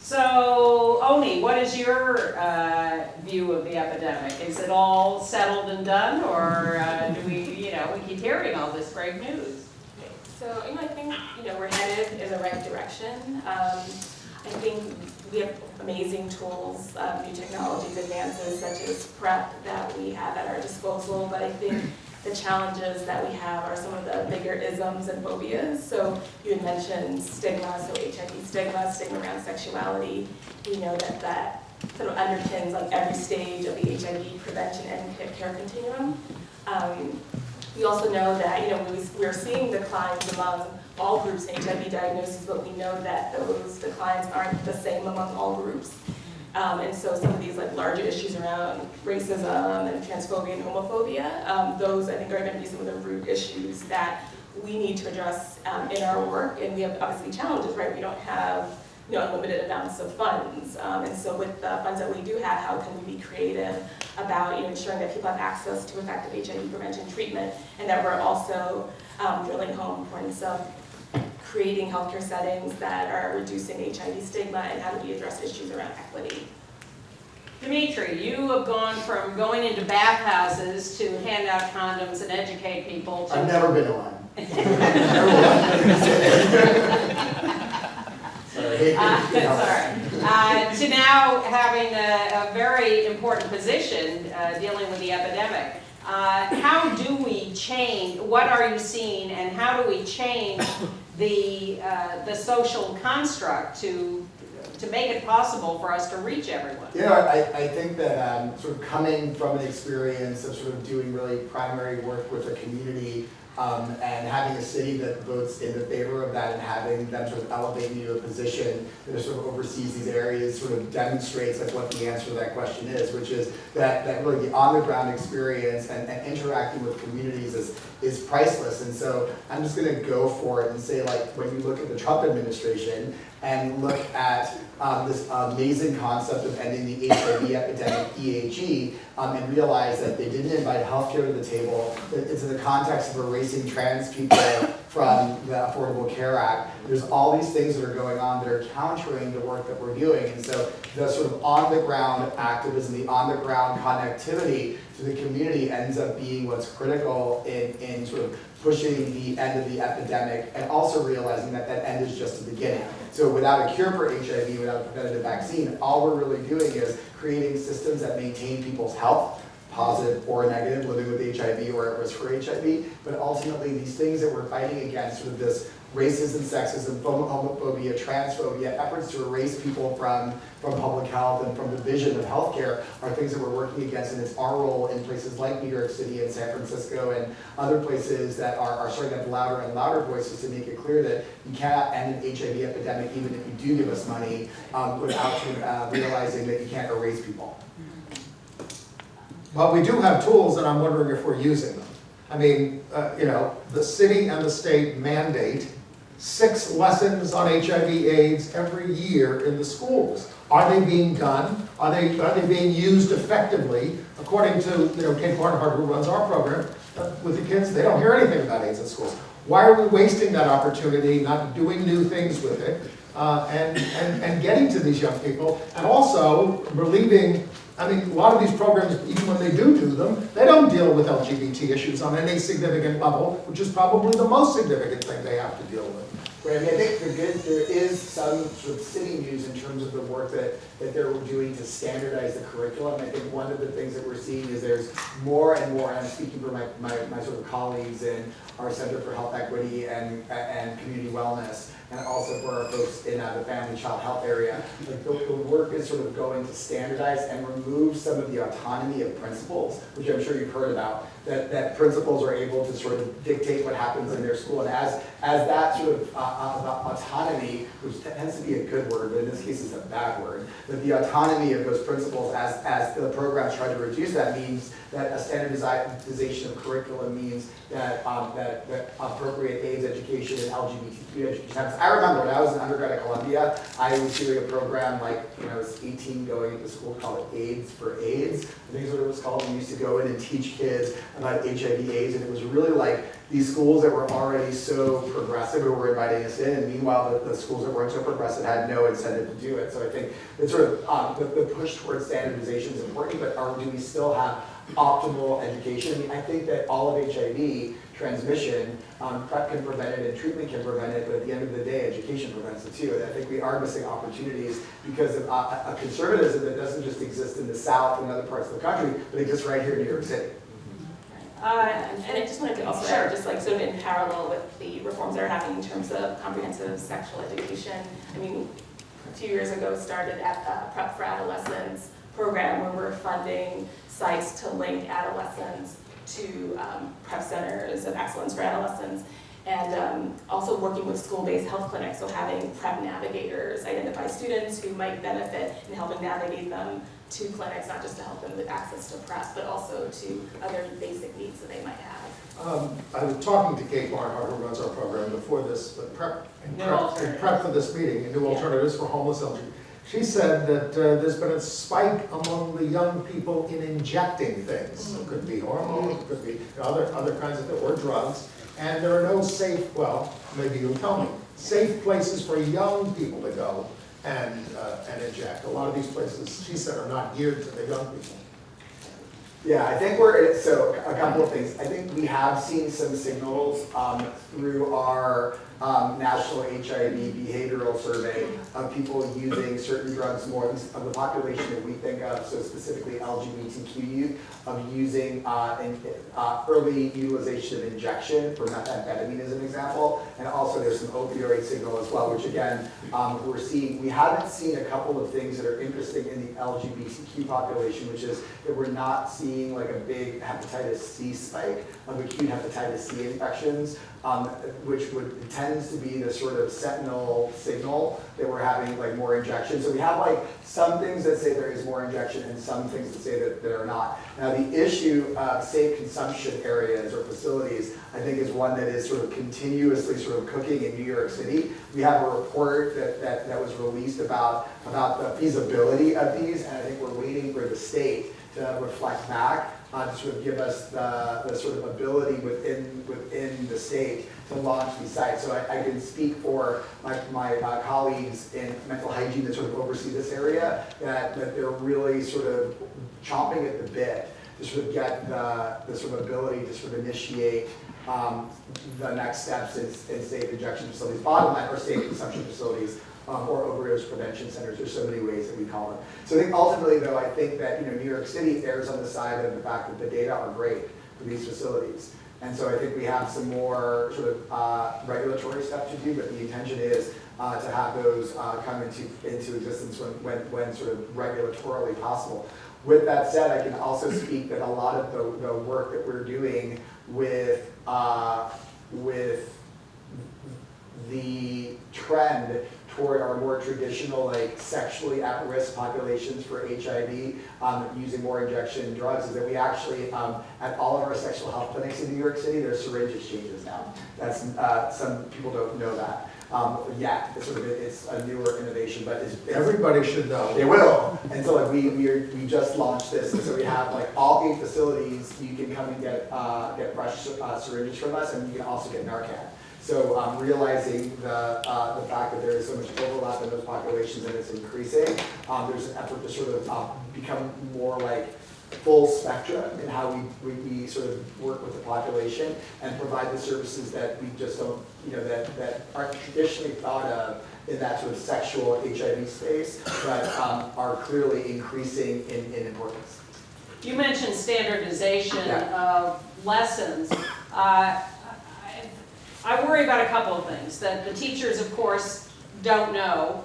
[SPEAKER 18] So, Oni, what is your view of the epidemic? Is it all settled and done, or do we keep hearing all this great news?
[SPEAKER 3] So, I think, we're headed in the right direction. I think we have amazing tools, new technologies, advances such as PrEP that we have at our disposal, but I think the challenges that we have are some of the bigger isms and phobias. So you had mentioned stigma, so HIV stigma around sexuality. We know that sort of underpins like every stage of the HIV prevention and care continuum. We also know that we're seeing declines among all groups in HIV diagnoses, but we know that those declines aren't the same among all groups. And so some of these larger issues around racism and transphobia and homophobia, those I think are going to be some of the root issues that we need to address in our work. And we have obviously challenges, right? We don't have unlimited amounts of funds. And so with the funds that we do have, how can we be creative about ensuring that people have access to effective HIV prevention treatment, and that we're also drilling home the importance of creating healthcare settings that are reducing HIV stigma, and how do we address issues around equity.
[SPEAKER 18] Dimitri, you have gone from going into bathhouses to hand out condoms and educate people to...
[SPEAKER 17] I've never been to one.
[SPEAKER 18] Sorry. To now having a very important position dealing with the epidemic. How do we change, what are you seeing, and how do we change the social construct to make it possible for us to reach everyone?
[SPEAKER 8] I think that sort of coming from an experience of sort of doing really primary work with a community and having a city that votes in the favor of that and having them sort of elevate me to a position that sort of oversees these areas sort of demonstrates like what the answer to that question is, which is that really the on-the-ground experience and interacting with communities is priceless. And so I'm just going to go for it and say, like, when you look at the Trump administration and look at this amazing concept of ending the HIV epidemic, EHE, and realize that they didn't invite healthcare to the table. It's in the context of erasing trans people from the Affordable Care Act. There's all these things that are going on that are countering the work that we're doing. And so the sort of on-the-ground activism, the on-the-ground connectivity to the community ends up being what's critical in sort of pushing the end of the epidemic, and also realizing that that end is just the beginning. So without a cure for HIV, without a preventative vaccine, all we're really doing is creating systems that maintain people's health, positive or negative, living with HIV or at risk for HIV, but ultimately these things that we're fighting against, sort of this racism, sexism, homophobia, transphobia, efforts to erase people from public health and from the vision of healthcare are things that we're working against, and it's our role in places like New York City and San Francisco and other places that are starting to have louder and louder voices to make it clear that you can't end an HIV epidemic even if you do give us money without realizing that you can't erase people.
[SPEAKER 17] But we do have tools, and I'm wondering if we're using them. I mean, the city and the state mandate 6 lessons on HIV/AIDS every year in the schools. Are they being done? Are they being used effectively? According to Kate Barnhart, who runs our program with the kids, they don't hear anything about AIDS in schools. Why are we wasting that opportunity, not doing new things with it, and getting to these young people, and also relieving? I mean, a lot of these programs, even when they do them, they don't deal with LGBT issues on any significant level, which is probably the most significant thing they have to deal with.
[SPEAKER 8] Right, I mean, I think there is some sort of city news in terms of the work that they're doing to standardize the curriculum. I think one of the things that we're seeing is there's more and more, and I'm speaking for my sort of colleagues in our Center for Health Equity and Community Wellness, and also for our folks in the family child health area. Like the work is sort of going to standardize and remove some of the autonomy of principals, which I'm sure you've heard about, that principals are able to sort of dictate what happens in their school. And as that sort of autonomy, which tends to be a good word, but in this case it's a bad word, that the autonomy of those principals as the programs try to reduce that means that a standardization of curriculum means that appropriate AIDS education and LGBTQ education happens. I remember when I was an undergrad at Columbia, I was doing a program like when I was 18 going into school called AIDS for AIDS. I think is what it was called. We used to go in and teach kids about HIV/AIDS, and it was really like these schools that were already so progressive who were inviting us in, and meanwhile the schools that weren't so progressive had no incentive to do it. So I think it's sort of the push towards standardization is important, but do we still have optimal education? I mean, I think that all of HIV transmission, PrEP can prevent it and treatment can prevent it, but at the end of the day, education prevents it too. And I think we are missing opportunities because of a conservatism that doesn't just exist in the South and other parts of the country, but exists right here in New York City.
[SPEAKER 3] And I just wanted to also add, just like sort of in parallel with the reforms that are happening in terms of comprehensive sexual education. I mean, a few years ago started at the PrEP for Adolescents program where we're funding sites to link adolescents to PrEP centers of excellence for adolescents, and also working with school-based health clinics, so having PrEP navigators identify students who might benefit in helping navigate them to clinics, not just to help them with access to PrEP, but also to other basic needs that they might have.
[SPEAKER 17] I was talking to Kate Barnhart, who runs our program, before this, PrEP for this meeting, and New Alternatives for Homeless LGBT. She said that there's been a spike among the young people in injecting things. It could be hormones, it could be other kinds of things, or drugs. And there are no safe, well, maybe you'll tell me, safe places for young people to go and inject. A lot of these places, she said, are not geared to the young people.
[SPEAKER 8] Yeah, I think so a couple of things. I think we have seen some signals through our national HIV behavioral survey of people using certain drugs more of the population that we think of, so specifically LGBTQ youth, of using early utilization of injection for methamphetamine as an example, and also there's some opioid signal as well, which again, we're seeing. We haven't seen a couple of things that are interesting in the LGBTQ population, which is that we're not seeing like a big hepatitis C spike of acute hepatitis C infections, which tends to be the sort of sentinel signal that we're having like more injections. So we have like some things that say there is more injection and some things that say that are not. Now the issue of safe consumption areas or facilities, I think is one that is sort of continuously sort of cooking in New York City. We have a report that was released about the feasibility of these, and I think we're waiting for the state to reflect back to sort of give us the sort of ability within the state to launch these sites. So I can speak for my colleagues in mental hygiene that sort of oversee this area, that they're really sort of chomping at the bit to sort of get the sort of ability to sort of initiate the next steps in safe injection facilities, bottom line, or safe consumption facilities, or overdose prevention centers. There's so many ways that we call them. So I think ultimately, though, I think that New York City errs on the side of the fact that the data are great for these facilities. And so I think we have some more sort of regulatory stuff to do, but the intention is to have those come into existence when sort of regulatorily possible. With that said, I can also speak that a lot of the work that we're doing with the trend toward our more traditional, like sexually at-risk populations for HIV, using more injection drugs, is that we actually, at all of our sexual health clinics in New York City, there's syringe exchanges now. That's, some people don't know that. Yet, it's a newer innovation, but
[SPEAKER 17] Everybody should know.
[SPEAKER 8] They will. And so like we just launched this, and so we have like all 8 facilities, you can come and get fresh syringes from us, and you can also get Narcan. So realizing the fact that there is so much overlap in those populations and it's increasing, there's an effort to sort of become more like full spectrum in how we sort of work with the population and provide the services that we just don't, that aren't traditionally thought of in that sort of sexual HIV space, but are clearly increasing in importance.
[SPEAKER 18] You mentioned standardization of lessons. I worry about a couple of things. That the teachers, of course, don't know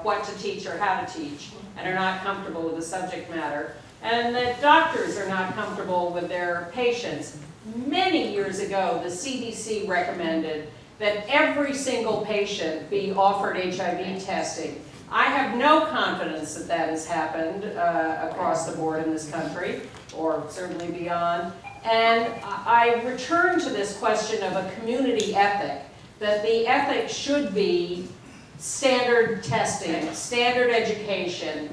[SPEAKER 18] what to teach or how to teach and are not comfortable with the subject matter. And that doctors are not comfortable with their patients. Many years ago, the CDC recommended that every single patient be offered HIV testing. I have no confidence that that has happened across the board in this country, or certainly beyond. And I return to this question of a community ethic, that the ethic should be standard testing, standard education.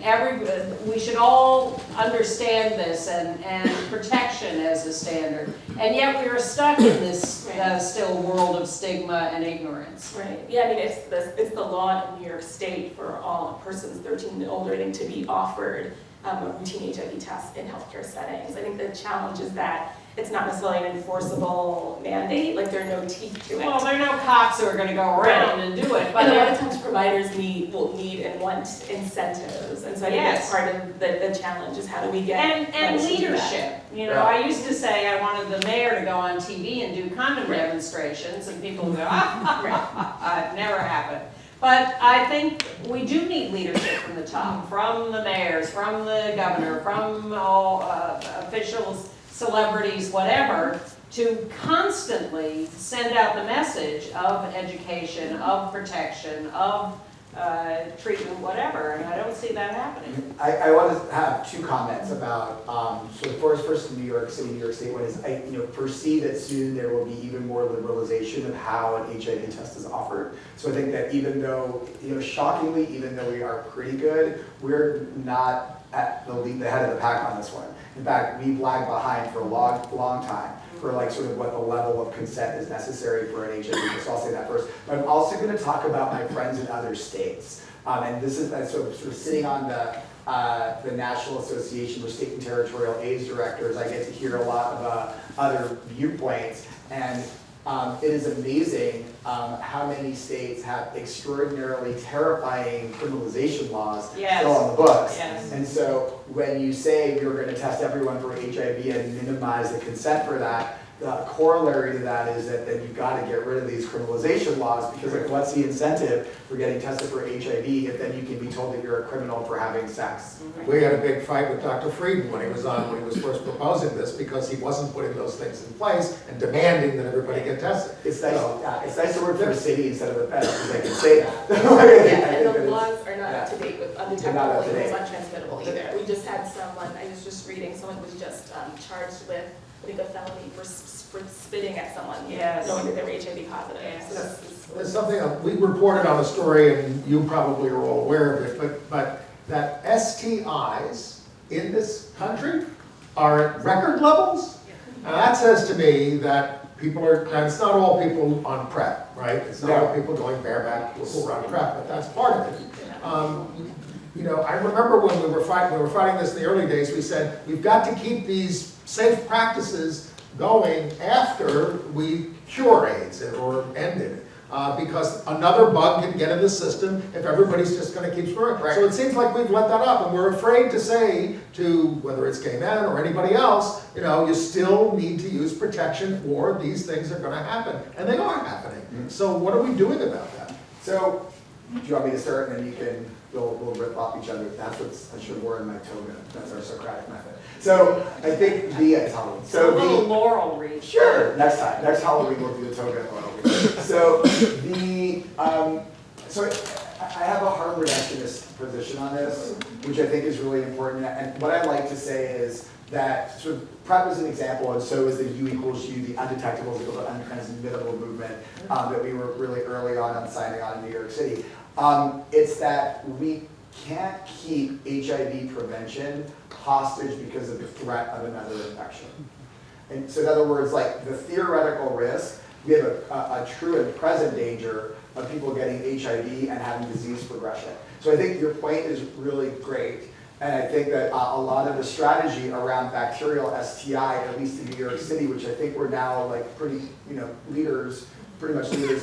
[SPEAKER 18] We should all understand this and protection as a standard. And yet we are stuck in this still world of stigma and ignorance.
[SPEAKER 3] Right. Yeah, I mean, it's the law in New York State for all persons 13 and older to be offered a routine HIV test in healthcare settings. I think the challenge is that it's not necessarily an enforceable mandate, like there are no teeth to it.
[SPEAKER 18] Well, there are no cops who are going to go around and do it. But
[SPEAKER 3] and a lot of times providers will need and want incentives. And so I think that's part of the challenge is how do we get
[SPEAKER 18] and leadership. I used to say I wanted the mayor to go on TV and do condom demonstrations, and people would go, it never happened. But I think we do need leadership from the top, from the mayors, from the governor, from all officials, celebrities, whatever, to constantly send out the message of education, of protection, of treatment, whatever, and I don't see that happening.
[SPEAKER 8] I want to have 2 comments about, first in New York State, one is I foresee that soon there will be even more liberalization of how an HIV test is offered. So I think that even though, shockingly, even though we are pretty good, we're not at the head of the pack on this one. In fact, we've lagged behind for a long time for like sort of what the level of consent is necessary for an HIV test. So I'll say that first. But I'm also going to talk about my friends in other states. And this is sort of sitting on the National Association for State and Territorial AIDS Directors. I get to hear a lot of other viewpoints. And it is amazing how many states have extraordinarily terrifying criminalization laws still on the books. And so when you say you're going to test everyone for HIV and minimize the consent for that, the corollary to that is that then you've got to get rid of these criminalization laws, because like, what's the incentive for getting tested for HIV if then you can be told that you're a criminal for having sex?
[SPEAKER 17] We had a big fight with Dr. Frieden when he was first proposing this, because he wasn't putting those things in place and demanding that everybody get tested.
[SPEAKER 8] It's nice, it's nice to work for a city instead of a fed, because I can say that.
[SPEAKER 3] And the laws are not up to date with undetectable, it's untransmittable either. We just had someone, I was just reading, someone was just charged with a felony for spitting at someone, knowing that they were HIV positive. So
[SPEAKER 17] There's something, we reported on a story, and you probably are all aware of it, but that STIs in this country are at record levels. Now that says to me that people are, and it's not all people on PrEP, right? It's not all people going bareback who are on PrEP, but that's part of it. I remember when we were fighting this in the early days, we said, we've got to keep these safe practices going after we cure AIDS or ended it. because another bug can get in the system if everybody's just gonna keep screwing.
[SPEAKER 8] Right.
[SPEAKER 17] So it seems like we've let that up, and we're afraid to say to, whether it's gay men or anybody else, you know, you still need to use protection or these things are gonna happen, and they are happening. So what are we doing about that?
[SPEAKER 8] So, do you want me to start and then you can, we'll rip off each other? That's what's, I should have worn my toga. That's our Socratic method. So, I think
[SPEAKER 18] So a little laurel wreath.
[SPEAKER 8] Sure, next time. Next Halloween we'll do the toga and laurel wreath. So, I have a harm reductionist position on this, which I think is really important. And what I like to say is that sort of PrEP is an example, and so is the U equals U, the undetectable is equal to untransmittable movement that we were really early on signing on in New York City. It's that we can't keep HIV prevention hostage because of the threat of another infection. And so in other words, like the theoretical risk, we have a true and present danger of people getting HIV and having disease progression. So I think your point is really great. And I think that a lot of the strategy around bacterial STI, at least in New York City, which I think we're now like pretty much leaders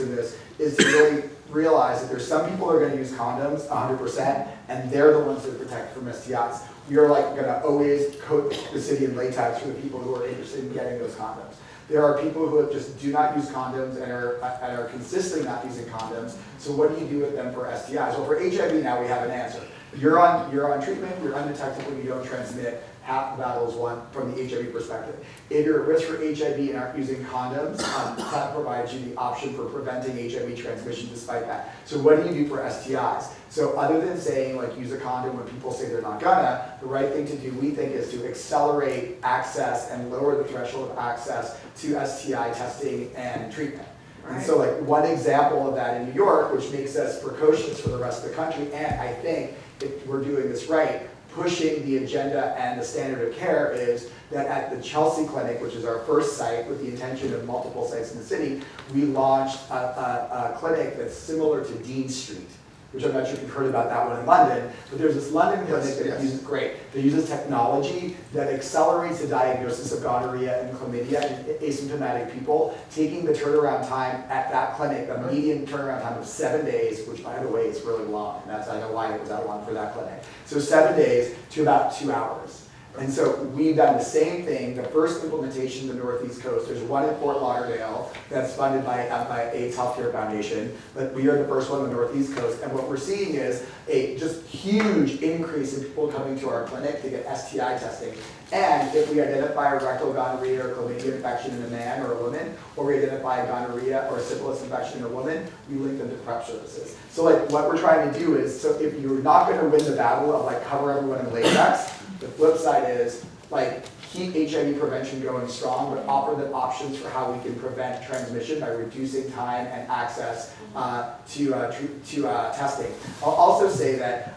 [SPEAKER 8] in this, is to really realize that there's some people who are going to use condoms 100%, and they're the ones that are protected from STIs. We are like going to always coat the city in latex for the people who are interested in getting those condoms. There are people who just do not use condoms and are consistently not using condoms. So what do you do with them for STIs? Well, for HIV now we have an answer. You're on treatment, you're undetectable, you don't transmit. Half the battle is won from the HIV perspective. If you're at risk for HIV and aren't using condoms, that provides you the option for preventing HIV transmission despite that. So what do you do for STIs? So other than saying like use a condom when people say they're not gonna, the right thing to do, we think, is to accelerate access and lower the threshold of access to STI testing and treatment. Right. And so like one example of that in New York, which makes us precocious for the rest of the country, and I think if we're doing this right, pushing the agenda and the standard of care, is that at the Chelsea Clinic, which is our first site with the intention of multiple sites in the city, we launched a clinic that's similar to Dean Street, which I'm not sure if you've heard about that one in London, but there's this London clinic that uses that uses technology that accelerates the diagnosis of gonorrhea and chlamydia in asymptomatic people, taking the turnaround time at that clinic, a median turnaround time of 7 days, which by the way is really long, and I know why it was that long for that clinic. So 7 days to about 2 hours. And so we've done the same thing, the first implementation in the Northeast Coast. There's one in Fort Lauderdale that's funded by AIDS Healthcare Foundation, but we are the first one on the Northeast Coast. And what we're seeing is a just huge increase in people coming to our clinic to get STI testing. And if we identify a rectal gonorrhea or chlamydia infection in a man or a woman, or we identify a gonorrhea or a syphilis infection in a woman, we link them to PrEP services. So like what we're trying to do is, so if you're not going to win the battle of like cover everyone in latex, the flip side is like keep HIV prevention going strong, but offer them options for how we can prevent transmission by reducing time and access to testing. I'll also say that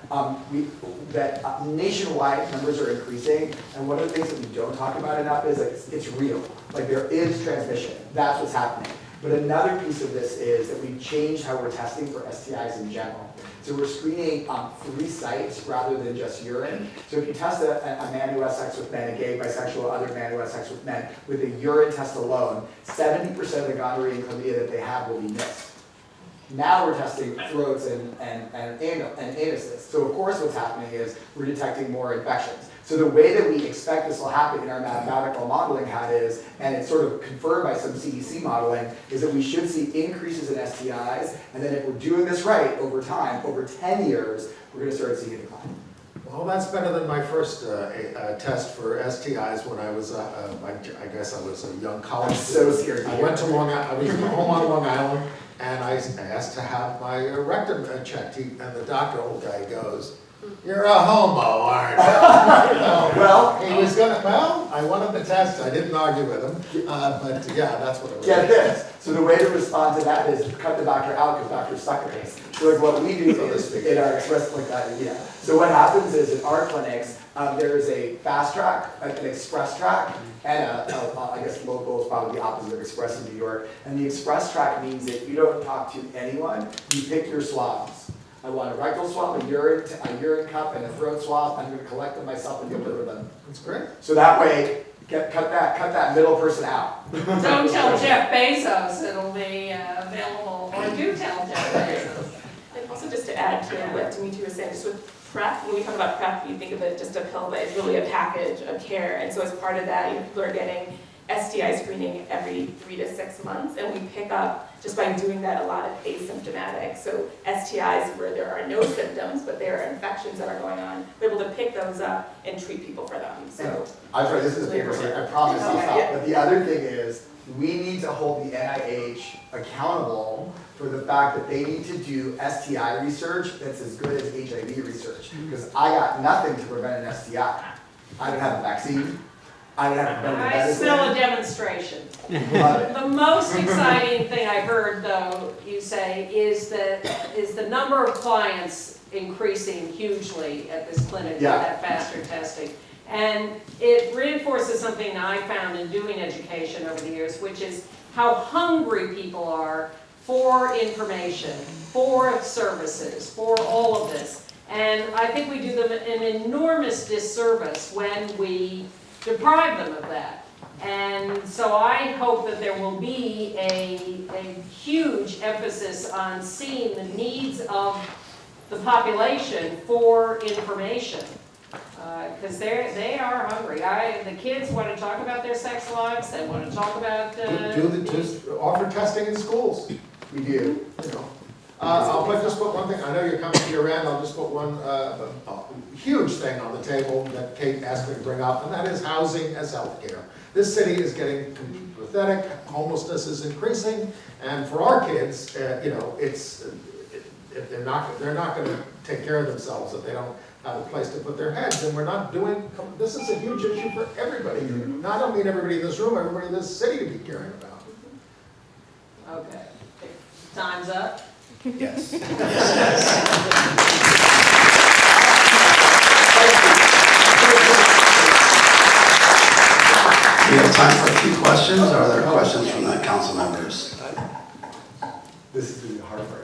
[SPEAKER 8] nationwide numbers are increasing, and one of the things that we don't talk about enough is like it's real. Like there is transmission. That's what's happening. But another piece of this is that we've changed how we're testing for STIs in general. So we're screening 3 sites rather than just urine. So if you test a man who has sex with men, a gay, bisexual, other man who has sex with men, with a urine test alone, 70% of the gonorrhea and chlamydia that they have will be missed. Now we're testing throats and anuses. So of course what's happening is we're detecting more infections. So the way that we expect this will happen in our mathematical modeling is, and it's sort of confirmed by some CDC modeling, is that we should see increases in STIs, and then if we're doing this right over time, over 10 years, we're going to start seeing a decline.
[SPEAKER 17] Well, that's better than my first test for STIs when I was, I guess I was a young college student.
[SPEAKER 8] I'm so scared.
[SPEAKER 17] I went to I was home on Long Island, and I asked to have my rectum checked, and the doctor, old guy, goes, "You're a homo, aren't you?" Well, he was I wanted the test, I didn't argue with him, but yeah, that's what it was.
[SPEAKER 8] Get this. So the way to respond to that is cut the doctor out because doctors suck at this. So like what we do is in our express So what happens is in our clinics, there is a fast track, an express track, and I guess local is probably the opposite of express in New York. And the express track means that you don't talk to anyone, you pick your swabs. I want a rectal swab, a urine cup, and a throat swab. I'm going to collect them myself and deliver them.
[SPEAKER 17] That's great.
[SPEAKER 8] So that way, cut that middle person out.
[SPEAKER 18] Don't tell Jeff Bezos it'll be available. Or do tell Debbie.
[SPEAKER 3] And also just to add to what Dimitri was saying, just with PrEP, when we talk about PrEP, you think of it just a pill, but it's really a package of care. And so as part of that, people are getting STI screening every 3 to 6 months, and we pick up, just by doing that, a lot of asymptomatic. So STIs where there are no symptoms, but there are infections that are going on, we're able to pick those up and treat people for them. So
[SPEAKER 8] I'm sorry, this is a paper, I promise I'll stop. But the other thing is, we need to hold the NIH accountable for the fact that they need to do STI research that's as good as HIV research. Because I got nothing to prevent an STI. I don't have a vaccine. I don't have a preventative
[SPEAKER 18] I
[SPEAKER 8] medicine.
[SPEAKER 18] smell a demonstration.
[SPEAKER 8] Love it.
[SPEAKER 18] The most exciting thing I heard, though, you say, is the number of clients increasing hugely at this clinic with that faster testing. And it reinforces something I found in doing education over the years, which is how hungry people are for information, for services, for all of this. And I think we do them an enormous disservice when we deprive them of that. And so I hope that there will be a huge emphasis on seeing the needs of the population for information. Because they are hungry. The kids want to talk about their sex lives. They want to talk about.
[SPEAKER 17] Just offer testing in schools.
[SPEAKER 8] We do.
[SPEAKER 17] You know. I'll just put one thing. I know you're coming to your end. I'll just put one huge thing on the table that Kate asked me to bring up, and that is housing as healthcare. This city is getting pathetic. Homelessness is increasing, and for our kids, you know, it's if they're not going to take care of themselves, if they don't have a place to put their heads, and we're not doing. This is a huge issue for everybody. And I don't mean everybody in this room, everybody in this city to be caring about.
[SPEAKER 18] Okay. Time's up.
[SPEAKER 8] Yes.
[SPEAKER 11] We have time for a few questions. Are there questions from the council members?
[SPEAKER 8] This is the hard part.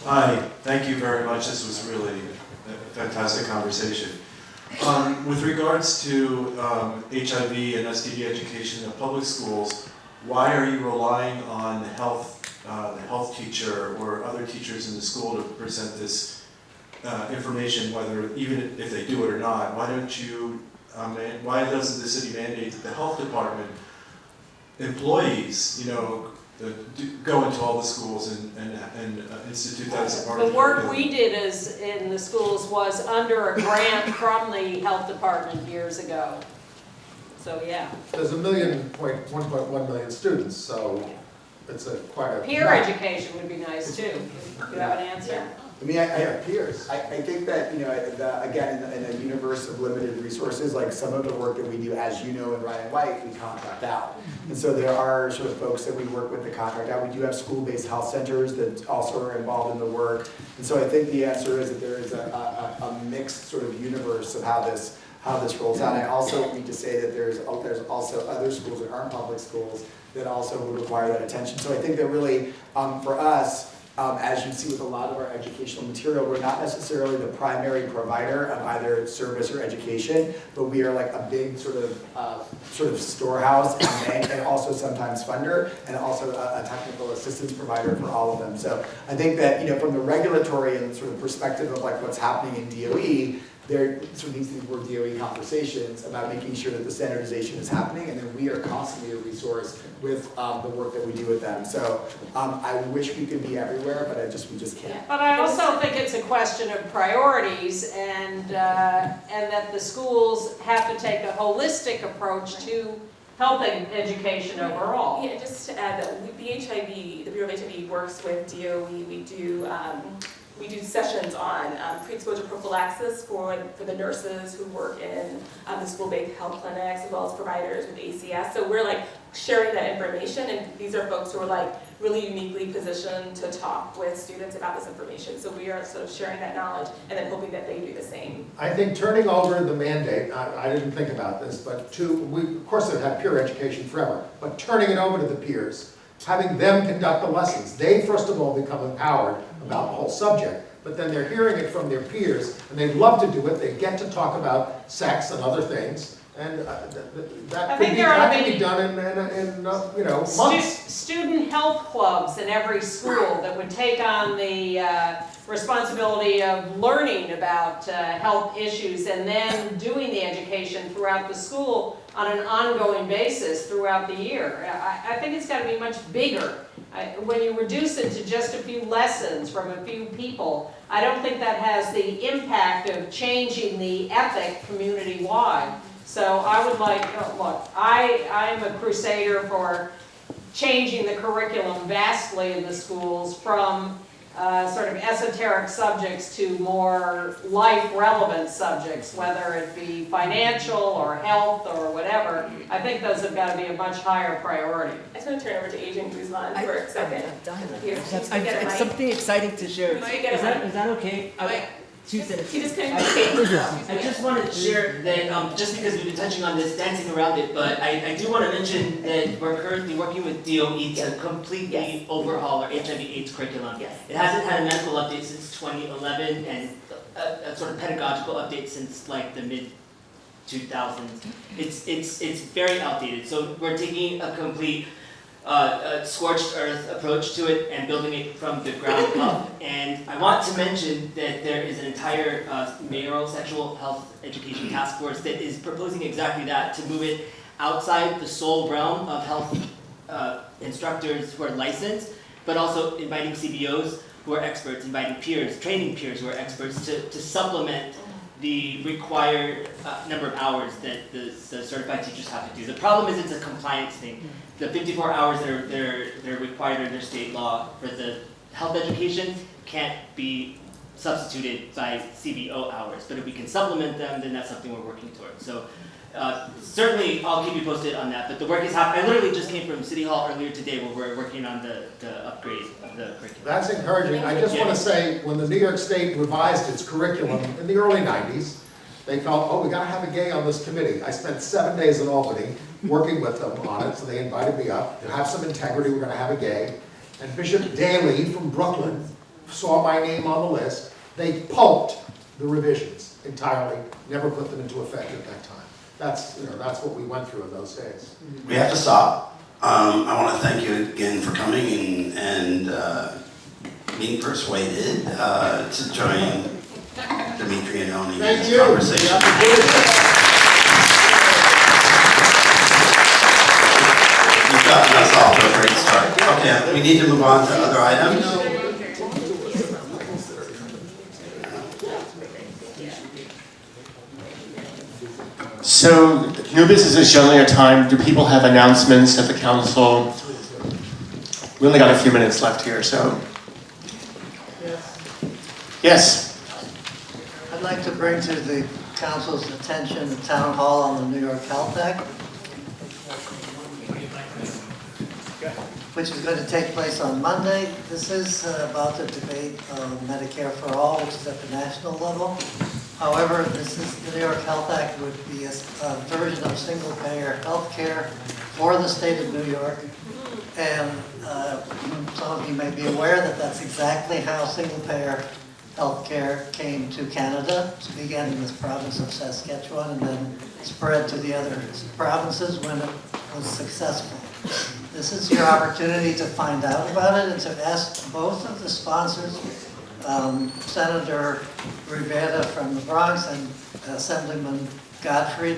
[SPEAKER 1] Hi, thank you very much. This was really a fantastic conversation. With regards to HIV and STD education in public schools, why are you relying on the health teacher or other teachers in the school to present this information, whether even if they do it or not? Why don't you? Why doesn't the city mandate that the health department employees, you know, go into all the schools and institute that as a part of
[SPEAKER 18] the work we did in the schools was under a grant from the health department years ago. So yeah.
[SPEAKER 17] There's 1.1 million students, so it's quite a
[SPEAKER 18] peer education would be nice too. If you have an answer.
[SPEAKER 8] I mean, I have peers. I think that, you know, again, in a universe of limited resources, like some of the work that we do, as you know, in Ryan White, we contract out. And so there are sort of folks that we work with that contract out. We do have school-based health centers that also are involved in the work. And so I think the answer is that there is a mixed sort of universe of how this rolls out. I also need to say that there's also other schools that aren't public schools that also would require that attention. So I think that really, for us, as you see with a lot of our educational material, we're not necessarily the primary provider of either service or education, but we are like a big sort of storehouse and bank, and also sometimes funder, and also a technical assistance provider for all of them. So I think that, you know, from the regulatory and sort of perspective of like what's happening in DOE, there sort of needs to be more DOE conversations about making sure that the standardization is happening, and then we are constantly a resource with the work that we do with them. So I wish we could be everywhere, but we just can't.
[SPEAKER 18] But I also think it's a question of priorities, and that the schools have to take a holistic approach to helping education overall.
[SPEAKER 3] Yeah, just to add that the Bureau of HIV works with DOE. We do sessions on pre-exposure prophylaxis for the nurses who work in the school-based health clinics, as well as providers with ACS. So we're like sharing that information, and these are folks who are like really uniquely positioned to talk with students about this information. So we are sort of sharing that knowledge and then hoping that they do the same.
[SPEAKER 17] I think turning over the mandate, I didn't think about this, but we of course have had peer education forever, but turning it over to the peers, having them conduct the lessons. They first of all become empowered about the whole subject, but then they're hearing it from their peers, and they love to do it. They get to talk about sex and other things, And
[SPEAKER 18] I
[SPEAKER 17] that
[SPEAKER 18] think there ought to
[SPEAKER 17] can
[SPEAKER 18] be
[SPEAKER 17] be done in months.
[SPEAKER 18] Student health clubs in every school that would take on the responsibility of learning about health issues and then doing the education throughout the school on an ongoing basis throughout the year. I think it's got to be much bigger. When you reduce it to just a few lessons from a few people, I don't think that has the impact of changing the ethic community-wide. So I would like, look, I'm a crusader for changing the curriculum vastly in the schools from sort of esoteric subjects to more life-relevant subjects, whether it be financial or health or whatever. I think those have got to be a much higher priority.
[SPEAKER 3] I just want to turn over to Agent Guzman for a second.
[SPEAKER 4] It's something exciting to share. Is that okay? She
[SPEAKER 3] just couldn't
[SPEAKER 4] I just wanted to share that, just because we've been touching on this, dancing around it, but I do want to mention that we're currently working with DOE to completely overhaul our HIV/AIDS curriculum. It hasn't had a medical update since 2011 and a sort of pedagogical update since like the mid-2000s. It's very outdated, so we're taking a complete scorched earth approach to it and building it from the ground up. And I want to mention that there is an entire mayoral sexual health education task force that is proposing exactly that, to move it outside the sole realm of health instructors who are licensed, but also inviting CBOs who are experts, inviting peers, training peers who are experts to supplement the required number of hours that the certified teachers have to do. The problem is it's a compliance thing. The 54 hours that are required under state law for the health education can't be substituted by CBO hours. But if we can supplement them, then that's something we're working towards. So certainly I'll keep you posted on that. But the work is happening. I literally just came from City Hall earlier today where we're working on the upgrade of the curriculum.
[SPEAKER 17] That's encouraging. I just want to say, when the New York State revised its curriculum in the early 90s, they felt, oh, we got to have a gay on this committee. I spent 7 days in Albany working with them on it, so they invited me up to have some integrity. We're going to have a gay. And Bishop Daley from Brooklyn saw my name on the list. They pulped the revisions entirely, never put them into effect at that time. That's what we went through in those days.
[SPEAKER 11] We have to stop. I want to thank you again for coming and being persuaded to join Dimitri and Oni in this conversation. You've gotten us off to a great start. Okay, we need to move on to other items.
[SPEAKER 22] So, new business is generally a time, do people have announcements at the council? We only got a few minutes left here, so. Yes.
[SPEAKER 15] I'd like to bring to the council's attention the town hall on the New York Health Act, which is going to take place on Monday. This is about the debate of Medicare for All, which is at the national level. However, the New York Health Act would be a version of single-payer health care for the state of New York. And some of you may be aware that that's exactly how single-payer health care came to Canada. It began in this province of Saskatchewan and then spread to the other provinces when it was successful. This is your opportunity to find out about it and to ask both of the sponsors, Senator Rivera from the Bronx and Assemblyman Gottfried,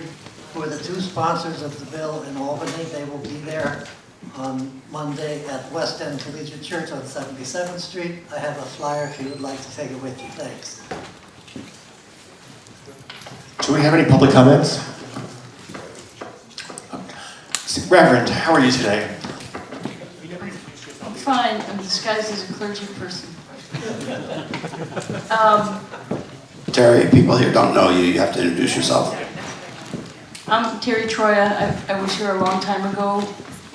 [SPEAKER 15] who are the two sponsors of the bill in Albany. They will be there on Monday at West End Collegiate Church on 77th Street. I have a flyer if you would like to take it with you. Thanks.
[SPEAKER 22] Do we have any public comments? Reverend, how are you today?
[SPEAKER 7] I'm fine. I'm disguised as a clergy person.
[SPEAKER 11] Terry, people here don't know you. You have to introduce yourself.
[SPEAKER 7] I'm Terry Troya. I was here a long time ago.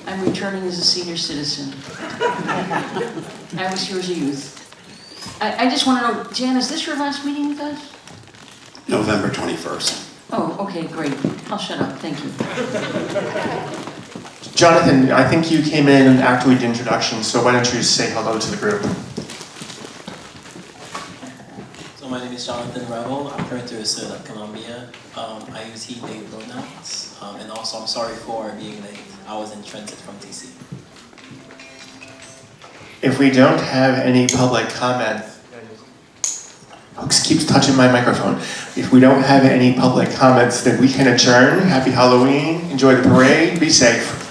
[SPEAKER 7] I'm returning as a senior citizen. I was here as a youth. I just want to know, Jan, is this your last meeting with us?
[SPEAKER 11] November 21st.
[SPEAKER 7] Oh, okay, great. I'll shut up. Thank you.
[SPEAKER 22] Jonathan, I think you came in after we did introduction, so why don't you say hello to the group?
[SPEAKER 19] So
[SPEAKER 9] My name is Jonathan Rebel. I'm currently a student at Columbia. I use he/they pronouns. And also, I'm sorry for being late. I was in transit from DC.
[SPEAKER 22] If we don't have any public comment, Hooks keeps touching my microphone. If we don't have any public comments, then we can adjourn. Happy Halloween. Enjoy the parade. Be safe.